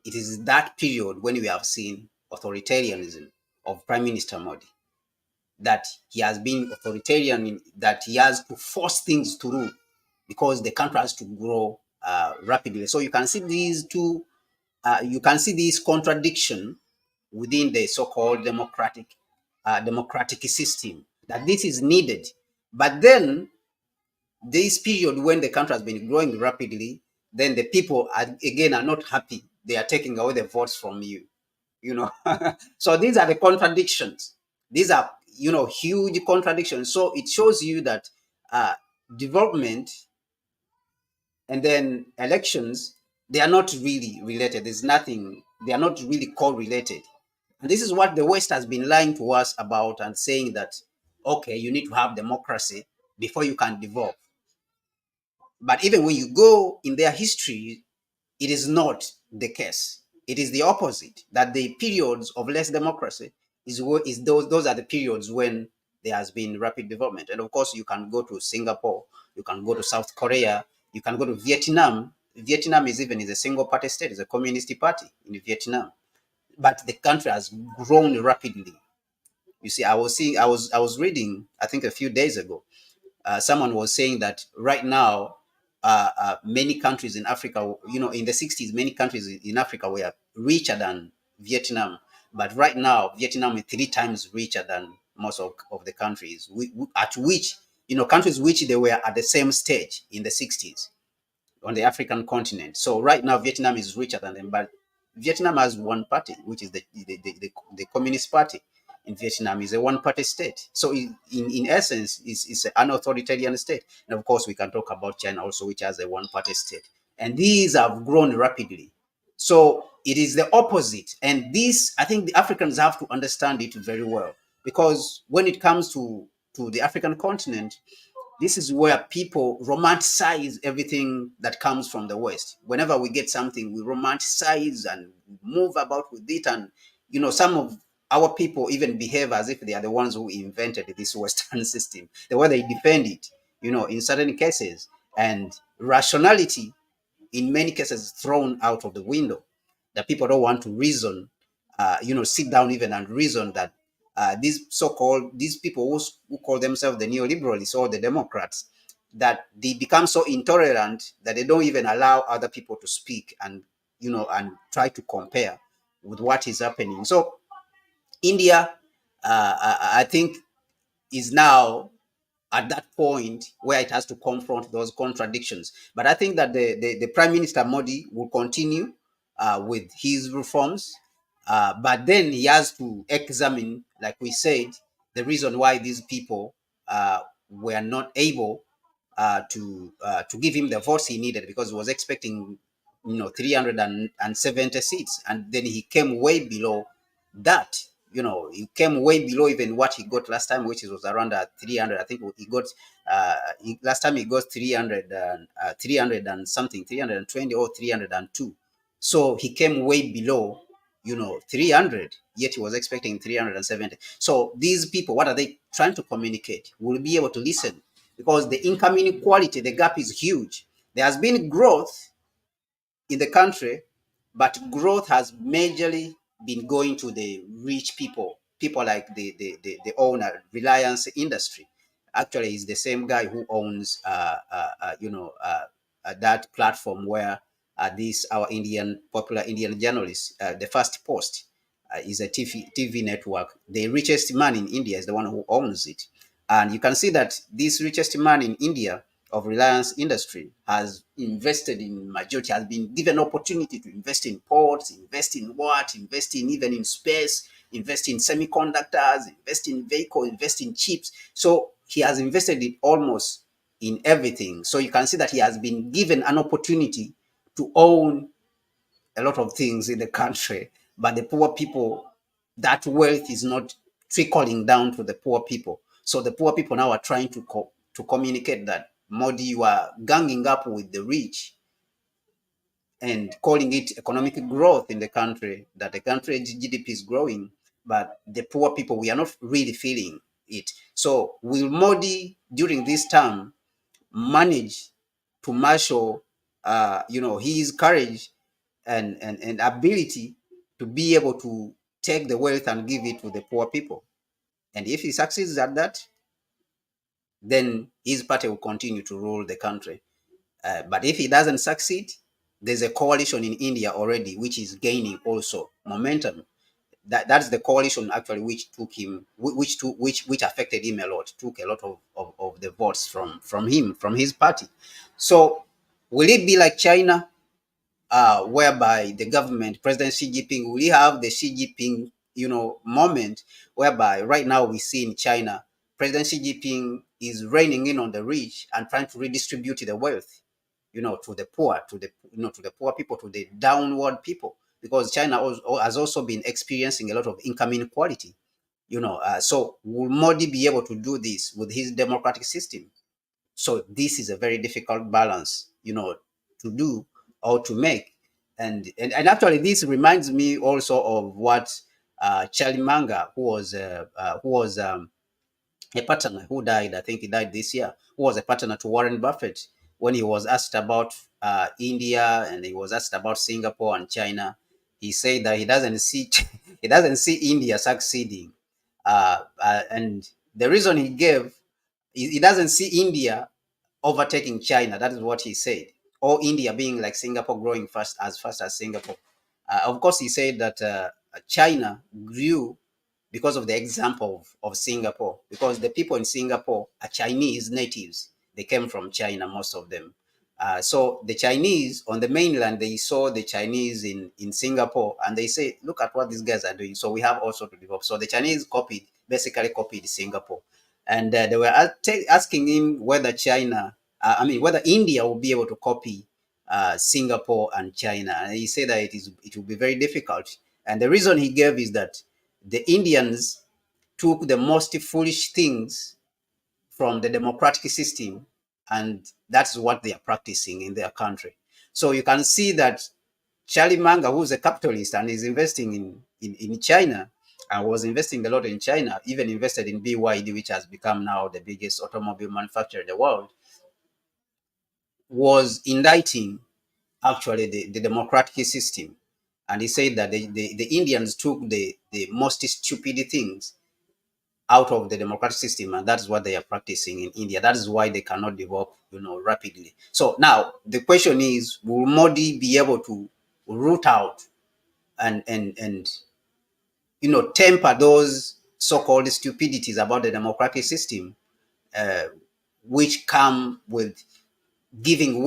It is that period when we have seen authoritarianism of Prime Minister Modi, that he has been authoritarian, that he has to force things through because the country has to grow rapidly. So you can see these two, you can see this contradiction within the so-called democratic system, that this is needed. But then this period when the country has been growing rapidly, then the people again are not happy. They are taking away the votes from you. You know, so these are the contradictions. These are, huge contradictions. So it shows you that uh, development and then elections, they are not really related. There's nothing. They are not really correlated. And this is what the West has been lying to us about and saying that, okay, you need to have democracy before you can develop. But even when you go in their history, it is not the case. It is the opposite. That the periods of less democracy is those are the periods when there has been rapid development. And of course, you can go to Singapore, you can go to South Korea, you can go to Vietnam. Vietnam is a single party state. It's a communist party in Vietnam, but the country has grown rapidly. You see, I was reading, I think a few days ago, someone was saying that right now, many countries in Africa, in the 60s, many countries in Africa were richer than Vietnam. But right now, Vietnam is 3 times richer than most of the countries, at which, countries which they were at the same stage in the 60s on the African continent. So right now, Vietnam is richer than them, but Vietnam has one party, which is the Communist Party. In Vietnam is a one-party state. So in essence, it's an authoritarian state. And of course, we can talk about China also, which has a one-party state. And these have grown rapidly. So it is the opposite. And this, I think the Africans have to understand it very well. Because when it comes to the African continent, this is where people romanticize everything that comes from the West. Whenever we get something, we romanticize and move about with it. And, some of our people even behave as if they are the ones who invented this Western system, the way they defend it, in certain cases. And rationality, in many cases, thrown out of the window. That people don't want to reason, sit down even and reason that these people who call themselves the neoliberalists or the Democrats, that they become so intolerant that they don't even allow other people to speak and and try to compare with what is happening. So India, I think, is now at that point where it has to confront those contradictions. But I think that the Prime Minister Modi will continue with his reforms, but then he has to examine, like we said, the reason why these people were not able to give him the votes he needed, because he was expecting 370 seats, and then he came way below that. He came way below even what he got last time, which was around 300. I think he got last time he got 300 and something, 320 or 302. So he came way below 300, yet he was expecting 370. So these people, what are they trying to communicate? We'll be able to listen, because the income inequality, the gap is huge. There has been growth in the country, but growth has majorly been going to the rich people, people like the owner, Reliance Industry. Actually, is the same guy who owns, that platform where this our popular Indian journalist, the First Post, is a TV network. The richest man in India is the one who owns it. And you can see that this richest man in India of Reliance Industry has invested in majority, has been given opportunity to invest in ports, invest in even in space, invest in semiconductors, invest in vehicle, invest in chips. So he has invested in almost in everything. So you can see that he has been given an opportunity to own a lot of things in the country, but the poor people, that wealth is not trickling down to the poor people. So the poor people now are trying to communicate that, Modi, you are ganging up with the rich, and calling it economic growth in the country, that the country's GDP is growing, but the poor people, we are not really feeling it. So will Modi during this term manage to marshal, his courage and ability to be able to take the wealth and give it to the poor people? And if he succeeds at that, then his party will continue to rule the country. But if he doesn't succeed, there's a coalition in India already which is gaining also momentum. That's the coalition actually which took him, which affected him a lot, took a lot of the votes from him, from his party. So will it be like China, whereby the government, President Xi Jinping, will have the Xi Jinping, moment, whereby right now we see in China, President Xi Jinping is reining in on the rich and trying to redistribute the wealth, to the poor, to the poor people, to the downward people, because China has also been experiencing a lot of income inequality. So will Modi be able to do this with his democratic system? So this is a very difficult balance, to do or to make. And actually, this reminds me also of what Charlie Munger, who was a partner who died. I think he died this year. Who was a partner to Warren Buffett, when he was asked about India and he was asked about Singapore and China, he said that he doesn't see he doesn't see India succeeding, and the reason he gave, he doesn't see India overtaking China. That is what he said. Or India being like Singapore, growing fast as Singapore. Of course, he said that China grew because of the example of Singapore, because the people in Singapore are Chinese natives. They came from China, most of them. So the Chinese on the mainland, they saw the Chinese in Singapore and they say, look at what these guys are doing. So we have also to develop. So the Chinese basically copied Singapore. And they were asking him whether whether India will be able to copy Singapore and China. And he said that it will be very difficult. And the reason he gave is that the Indians took the most foolish things from the democratic system, and that's what they are practicing in their country. So you can see that Charlie Munger, who's a capitalist and is investing in China, and was investing a lot in China, even invested in BYD, which has become now the biggest automobile manufacturer in the world, was indicting actually the democratic system. And he said that the Indians took the most stupid things out of the democratic system, and that's what they are practicing in India. That is why they cannot develop, rapidly. So now the question is, will Modi be able to root out and temper those so-called stupidities about the democratic system, uh, which come with giving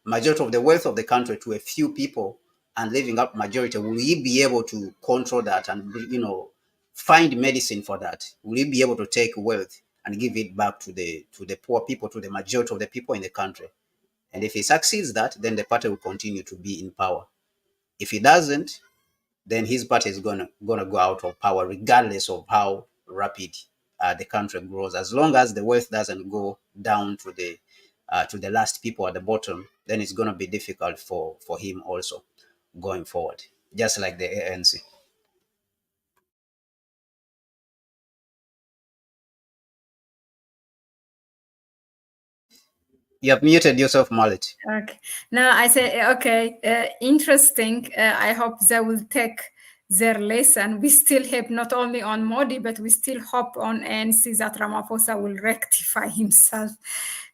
majority of the wealth of the country to a few people and leaving up majority? Will he be able to control that and, find medicine for that? Will he be able to take wealth and give it back to the poor people, to the majority of the people in the country? And if he succeeds that, then the party will continue to be in power. If he doesn't, then his party is gonna go out of power, regardless of how rapid the country grows. As long as the wealth doesn't go down to the last people at the bottom, then it's gonna be difficult for him also going forward, just like the ANC. You have muted yourself, Mallet. Okay. Now I say, okay, interesting. I hope they will take their lesson. We still hope not only on Modi, but we still hope on ANC that Ramaphosa will rectify himself.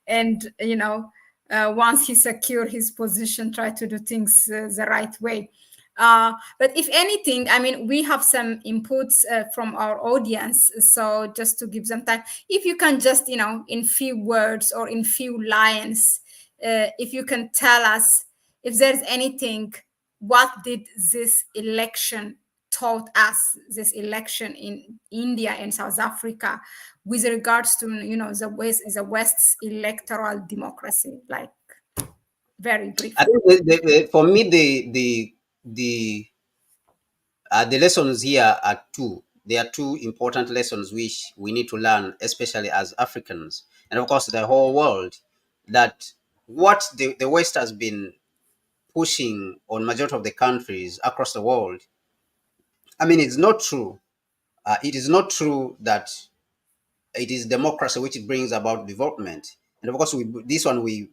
And, once he secure his position, try to do things the right way. But if anything, I mean, we have some inputs from our audience. So just to give them time, if you can just, in few words or in few lines, if you can tell us if there's anything, what did this election taught us, this election in India and South Africa, with regards to the West's electoral democracy, like very briefly. I think for me the lessons here are two. There are two important lessons which we need to learn, especially as Africans, and of course the whole world, that what the West has been pushing on majority of the countries across the world, I mean, it's not true. It is not true that it is democracy which brings about development. And of course, this one we've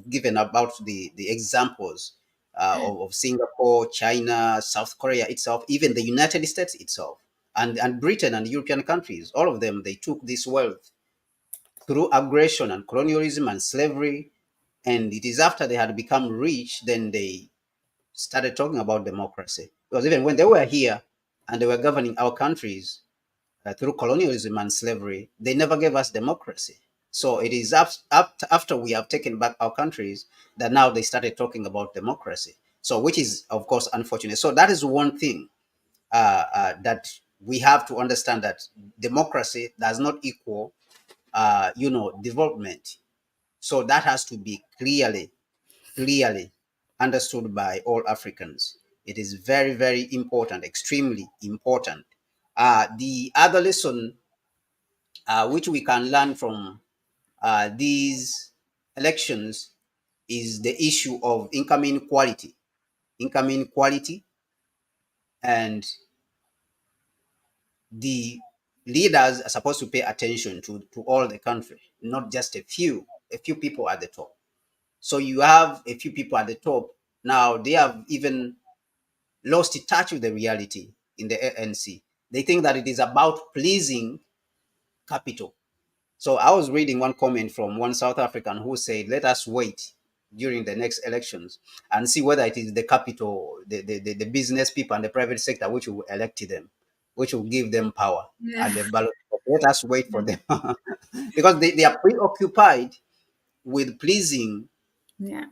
given about the examples of Singapore, China, South Korea itself, even the United States itself, and Britain and European countries. All of them, they took this wealth through aggression and colonialism and slavery. And it is after they had become rich, then they started talking about democracy. Because even when they were here and they were governing our countries, through colonialism and slavery, they never gave us democracy. So it is after we have taken back our countries that now they started talking about democracy. So, which is, of course, unfortunate. So that is one thing that we have to understand, that democracy does not equal, development. So that has to be clearly understood by all Africans. It is very, very important, extremely important. The other lesson which we can learn from these elections is the issue of income inequality, and the leaders are supposed to pay attention to all the country, not just a few people at the top. So you have a few people at the top now; they have even lost touch with the reality in the ANC. They think that it is about pleasing capital. So I was reading one comment from one South African who said, let us wait during the next elections and see whether it is the capital, the business people and the private sector which will elect them, which will give them power Yeah. at the ballot. Let us wait for them because they are preoccupied with pleasing, Yeah.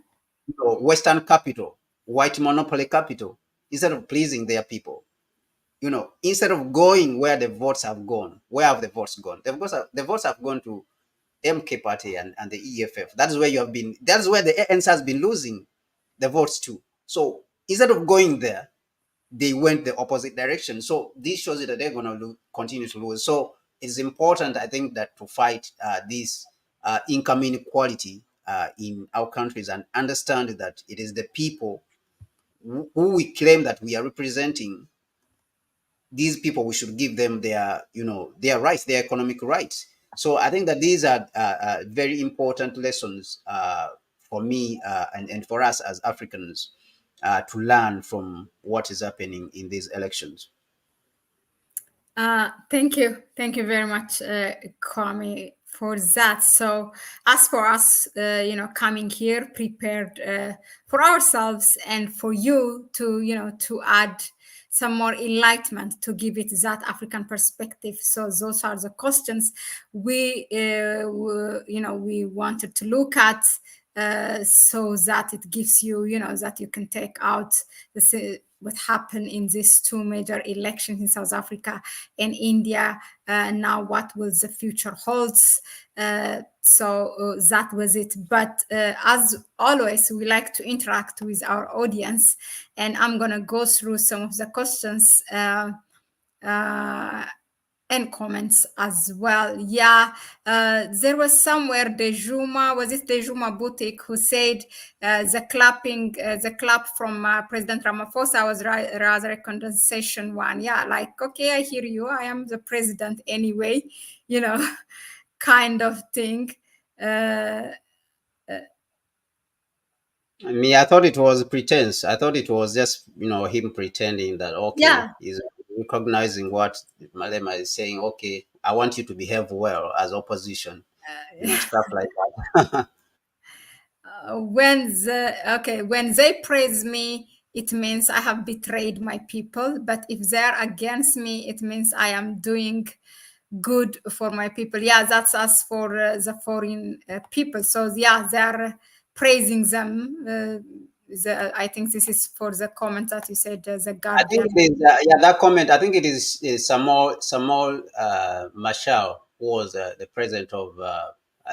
Western capital, white monopoly capital, instead of pleasing their people. Instead of going where the votes have gone. Where have the votes gone? The votes have gone to MK party and the EFF. That is where you have been. That's where the ANC has been losing the votes to. So instead of going there, they went the opposite direction. So this shows you that they're going to continue to lose. So it's important, I think, that to fight this income inequality in our countries and understand that it is the people who we claim that we are representing. These people, we should give them their rights, their economic rights. So I think that these are very important lessons for me, and for us as Africans, to learn from what is happening in these elections. Thank you very much, Kwame, for that. So, as for us, coming here prepared for ourselves and for you to, to add some more enlightenment to give it that African perspective. So, those are the questions we wanted to look at. So that it gives you, that you can take out what happened in these two major elections in South Africa and India. Now, what will the future holds? So that was it. But as always, we like to interact with our audience, and I'm gonna go through some of the questions. And comments as well. Yeah, there was somewhere Dejuma, was it Dejuma Boutique, who said the clap from President Ramaphosa was rather a condensation one. Yeah, like, okay, I hear you. I am the president anyway, you know, kind of thing. I thought it was pretense. I thought it was just him pretending that, okay, Yeah, he's recognizing what Malema is saying. Okay, I want you to behave well as opposition, stuff like that. when they praise me, it means I have betrayed my people. But if they're against me, it means I am doing good for my people. Yeah, that's us for the foreign people. So yeah, they're praising them. I think this is for the comment that you said, the I think Guardian. it is, that comment. I think it is Samuel Machel, who was the president of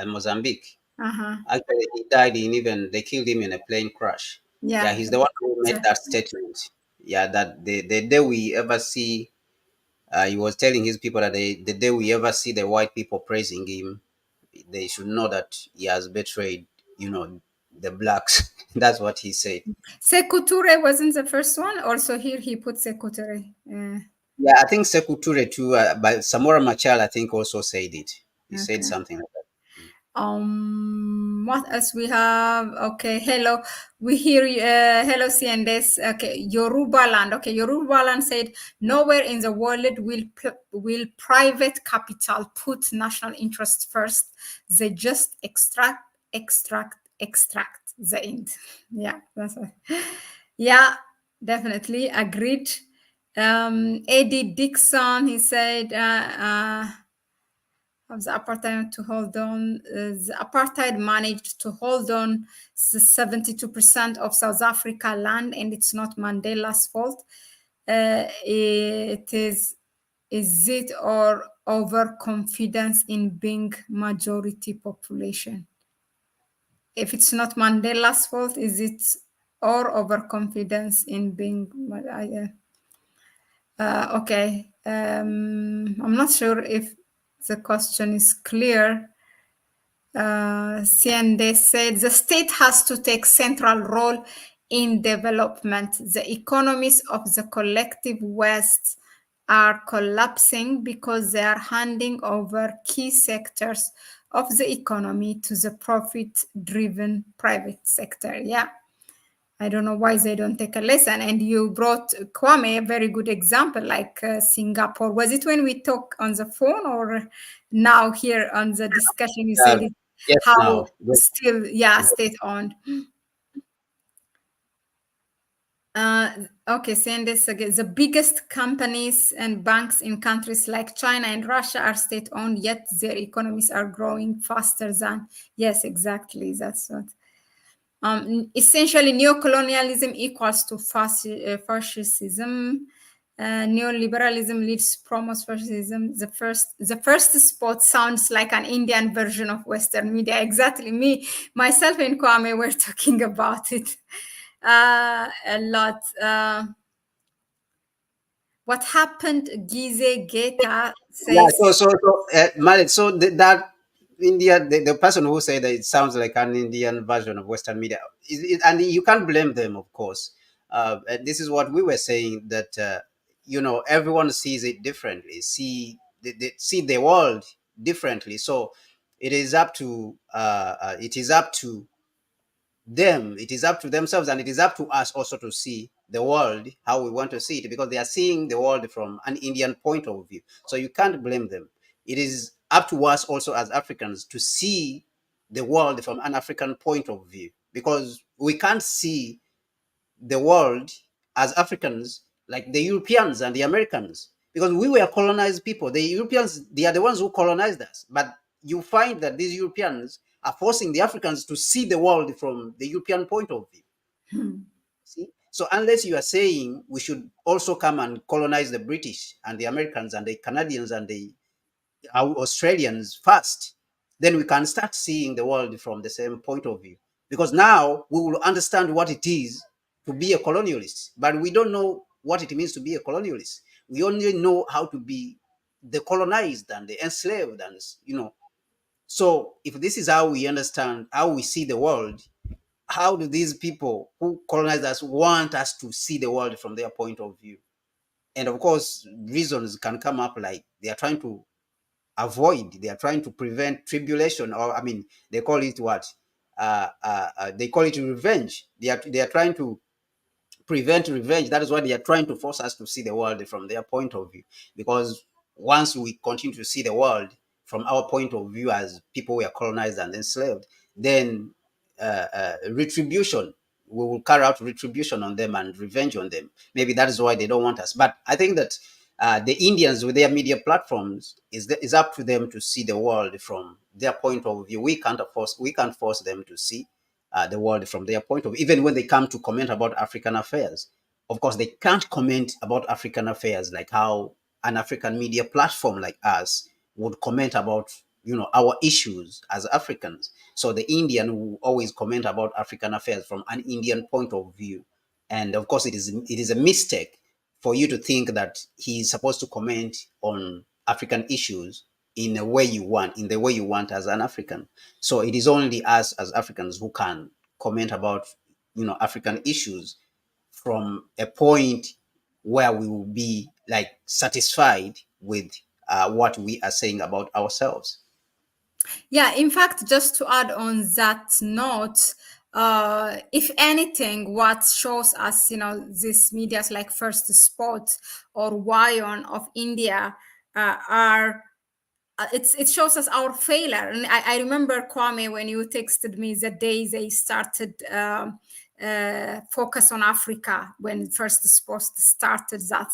Mozambique. Uh-huh. Actually, he died in even they killed him in a plane crash. Yeah, Yeah, he's the one who made that exactly. statement. Yeah, that the day we ever see, he was telling his people that the day we ever see the white people praising him, they should know that he has betrayed, you know, the blacks. That's what he said. Sekou Toure wasn't the first one. Also here he put Sekou Toure. Yeah, I think Sekou Toure too, but Samora Machel, I think, also said it. He said Okay. something like that. What else we have? Okay, hello. We hear you. Hello, CNDS. Okay, Yoruba land. Okay, Yoruba land said nowhere in the world will private capital put national interest first. They just extract the end. Yeah, that's what. Yeah, definitely agreed. Eddie Dixon, he said. Of the apartheid to hold on. The apartheid managed to hold on the 72% of South Africa land, and it's not Mandela's fault. It is it or overconfidence in being majority population? If it's not Mandela's fault, is it or overconfidence in being? Okay. I'm not sure if the question is clear. Siende said the state has to take central role in development. The economies of the collective West are collapsing because they are handing over key sectors of the economy to the profit-driven private sector. Yeah. I don't know why they don't take a lesson. And you brought Kwame, a very good example, like Singapore. Was it when we talk on the phone or now here on the discussion? You said it, Yes, how now. Yes. still, yeah, state owned. Okay, saying this again, the biggest companies and banks in countries like China and Russia are state owned, yet their economies are growing faster than. Yes, exactly. That's what. Essentially, neocolonialism equals to fascism. Neoliberalism leads promotes fascism. The first spot sounds like an Indian version of Western media. Exactly, myself and Kwame were talking about it a lot. What happened? Gize Geta Yeah. says. Mahlet, so that India, the person who said that it sounds like an Indian version of Western media, and you can't blame them, of course. And this is what we were saying, that everyone sees it differently, see the world differently. So it is up to them, it is up to themselves, and it is up to us also to see the world how we want to see it, because they are seeing the world from an Indian point of view. So you can't blame them. It is up to us also as Africans to see the world from an African point of view, because we can't see the world as Africans like the Europeans and the Americans, because we were colonized people. The Europeans, they are the ones who colonized us. But you find that these Europeans are forcing the Africans to see the world from the European point of view. See? So unless you are saying we should also come and colonize the British and the Americans and the Canadians and the Australians first, then we can start seeing the world from the same point of view. Because now we will understand what it is to be a colonialist, but we don't know what it means to be a colonialist. We only know how to be the colonized and the enslaved, and. So if this is how we understand, how we see the world, how do these people who colonize us want us to see the world from their point of view? And of course, reasons can come up, like they are trying to they are trying to prevent tribulation, or I mean, they call it what? They call it revenge. They are trying to prevent revenge. That is why they are trying to force us to see the world from their point of view. Because once we continue to see the world from our point of view as people who are colonized and enslaved, then retribution, we will carry out retribution on them and revenge on them. Maybe that is why they don't want us. But I think that the Indians with their media platforms is up to them to see the world from their point of view. We can't force them to see the world from their point of view. Even when they come to comment about African affairs, of course, they can't comment about African affairs like how an African media platform like us would comment about our issues as Africans. So the Indian will always comment about African affairs from an Indian point of view. And of course, it is a mistake for you to think that he's supposed to comment on African issues in the way you want as an African. So it is only us as Africans who can comment about, African issues from a point where we will be like satisfied with what we are saying about ourselves. Yeah, in fact, just to add on that note, if anything, what shows us, these medias like First Spot or Wion of India are it shows us our failure. And I remember, Kwame, when you texted me the day they started focus on Africa, when First Post started, that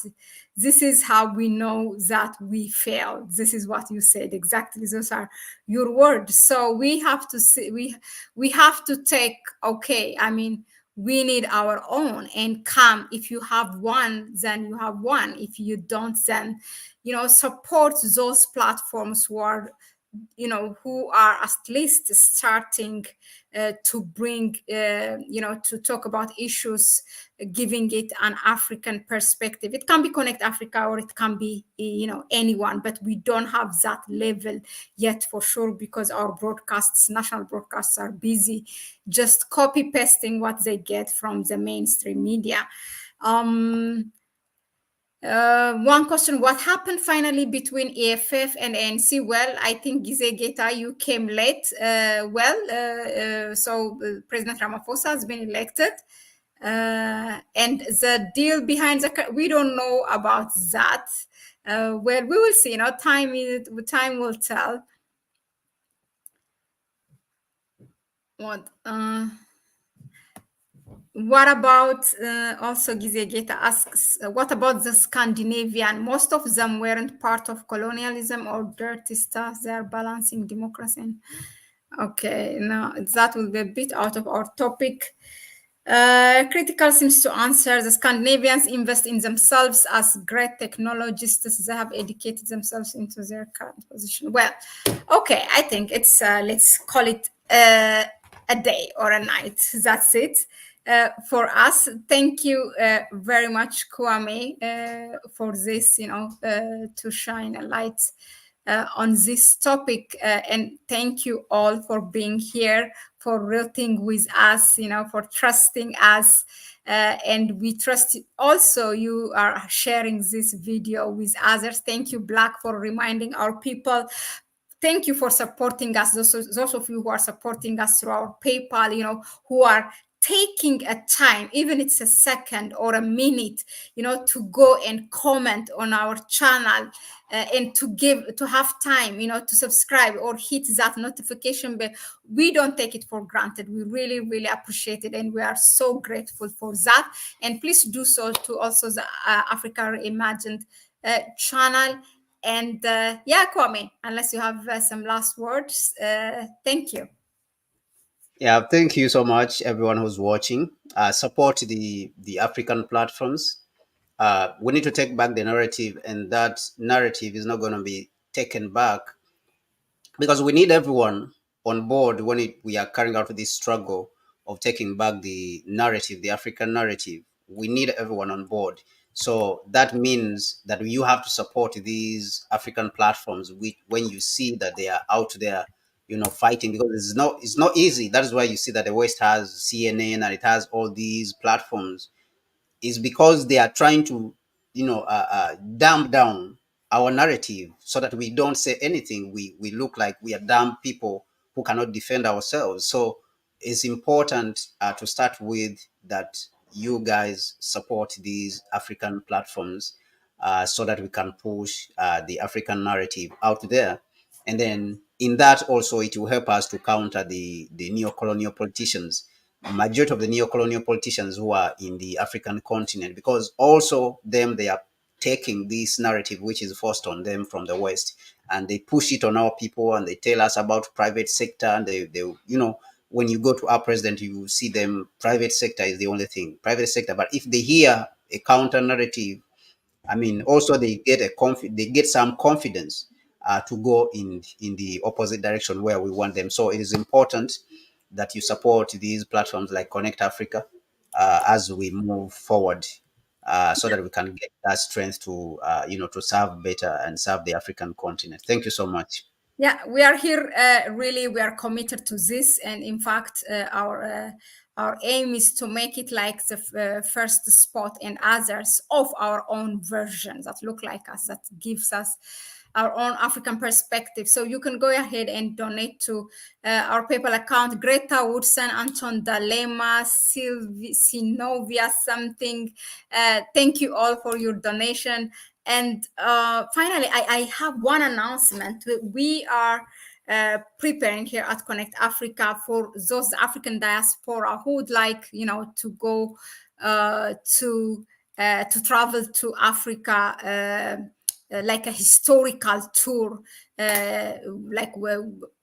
this is how we know that we failed. This is what you said exactly. Those are your words. So we have to see, we have to take, okay, I mean, we need our own, and come, if you have one, then you have one. If you don't, then support those platforms who are who are at least starting to bring to talk about issues, giving it an African perspective. It can be Connect Africa, or it can be anyone, but we don't have that level yet, for sure, because our broadcasts, national broadcasts, are busy just copy pasting what they get from the mainstream media. One question: what happened finally between EFF and ANC? Well, I think Gizegeta, you came late. President Ramaphosa has been elected, and the deal behind we don't know about that. Well, we will see. Time will tell. What about also Gizegeta asks, what about the Scandinavian? Most of them weren't part of colonialism or dirty stuff. They are balancing democracy. Okay, now that will be a bit out of our topic. Critical seems to answer: the Scandinavians invest in themselves as great technologists. They have educated themselves into their current position. Well, okay, I think it's let's call it a day or a night. That's it. For us, thank you very much, Kwame, for this, to shine a light on this topic. And thank you all for being here, for rooting with us, for trusting us. And we trust also you are sharing this video with others. Thank you, Black, for reminding our people. Thank you for supporting us. Those of you who are supporting us through our PayPal, who are taking a time, even it's a second or a minute, to go and comment on our channel, and to have time, to subscribe or hit that notification bell. We don't take it for granted. We really, really appreciate it, and we are so grateful for that. And please do so to also the Africa Reimagined channel. And Kwame, unless you have some last words, thank you. Yeah, thank you so much, everyone who's watching. Support the African platforms. We need to take back the narrative, and that narrative is not going to be taken back because we need everyone on board when we are carrying out this struggle of taking back the narrative, the African narrative. We need everyone on board. So that means that you have to support these African platforms when you see that they are out there, fighting, because it's not easy. That is why you see that the West has CNN and it has all these platforms, is because they are trying to, dumb down our narrative so that we don't say anything. We look like we are dumb people who cannot defend ourselves. So it's important to start with that you guys support these African platforms so that we can push the African narrative out there. And then in that also, it will help us to counter the neo-colonial politicians, majority of the neo-colonial politicians who are in the African continent, because also they are taking this narrative which is forced on them from the West, and they push it on our people, and they tell us about private sector, and they when you go to our president, you see them, private sector is the only thing, private sector. But if they hear a counter narrative, I mean, also they get some confidence to go in the opposite direction where we want them. So it is important that you support these platforms like Connect Africa as we move forward, so that we can get that strength to to serve better and serve the African continent. Thank you so much. Yeah, we are here. Really, we are committed to this, and in fact, our aim is to make it like the first spot and others of our own versions that look like us, that gives us our own African perspective. So you can go ahead and donate to our PayPal account: Greta Woodson, Anton Dalema, Sylvie, Sinovia, something. Thank you all for your donation. And finally, I have one announcement. We are preparing here at Connect Africa for those African diaspora who would like, to go to travel to Africa. Like a historical tour, like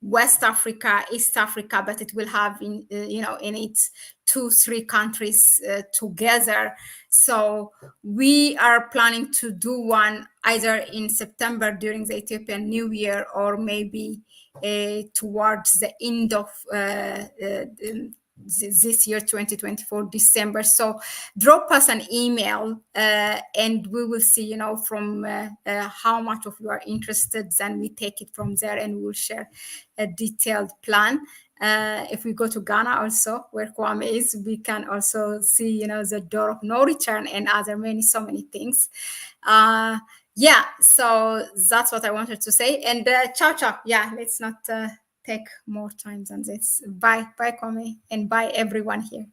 West Africa, East Africa, but it will have in its 2-3 countries together. So we are planning to do one either in September during the Ethiopian New Year, or maybe towards the end of this year, 2024 December. So drop us an email and we will see, from how much of you are interested. Then we take it from there and we'll share a detailed plan. If we go to Ghana also, where Kwame is, we can also see, the door of no return and so many things. Yeah, so that's what I wanted to say. And ciao. Yeah, let's not take more time than this. Bye, Kwame, and bye everyone here.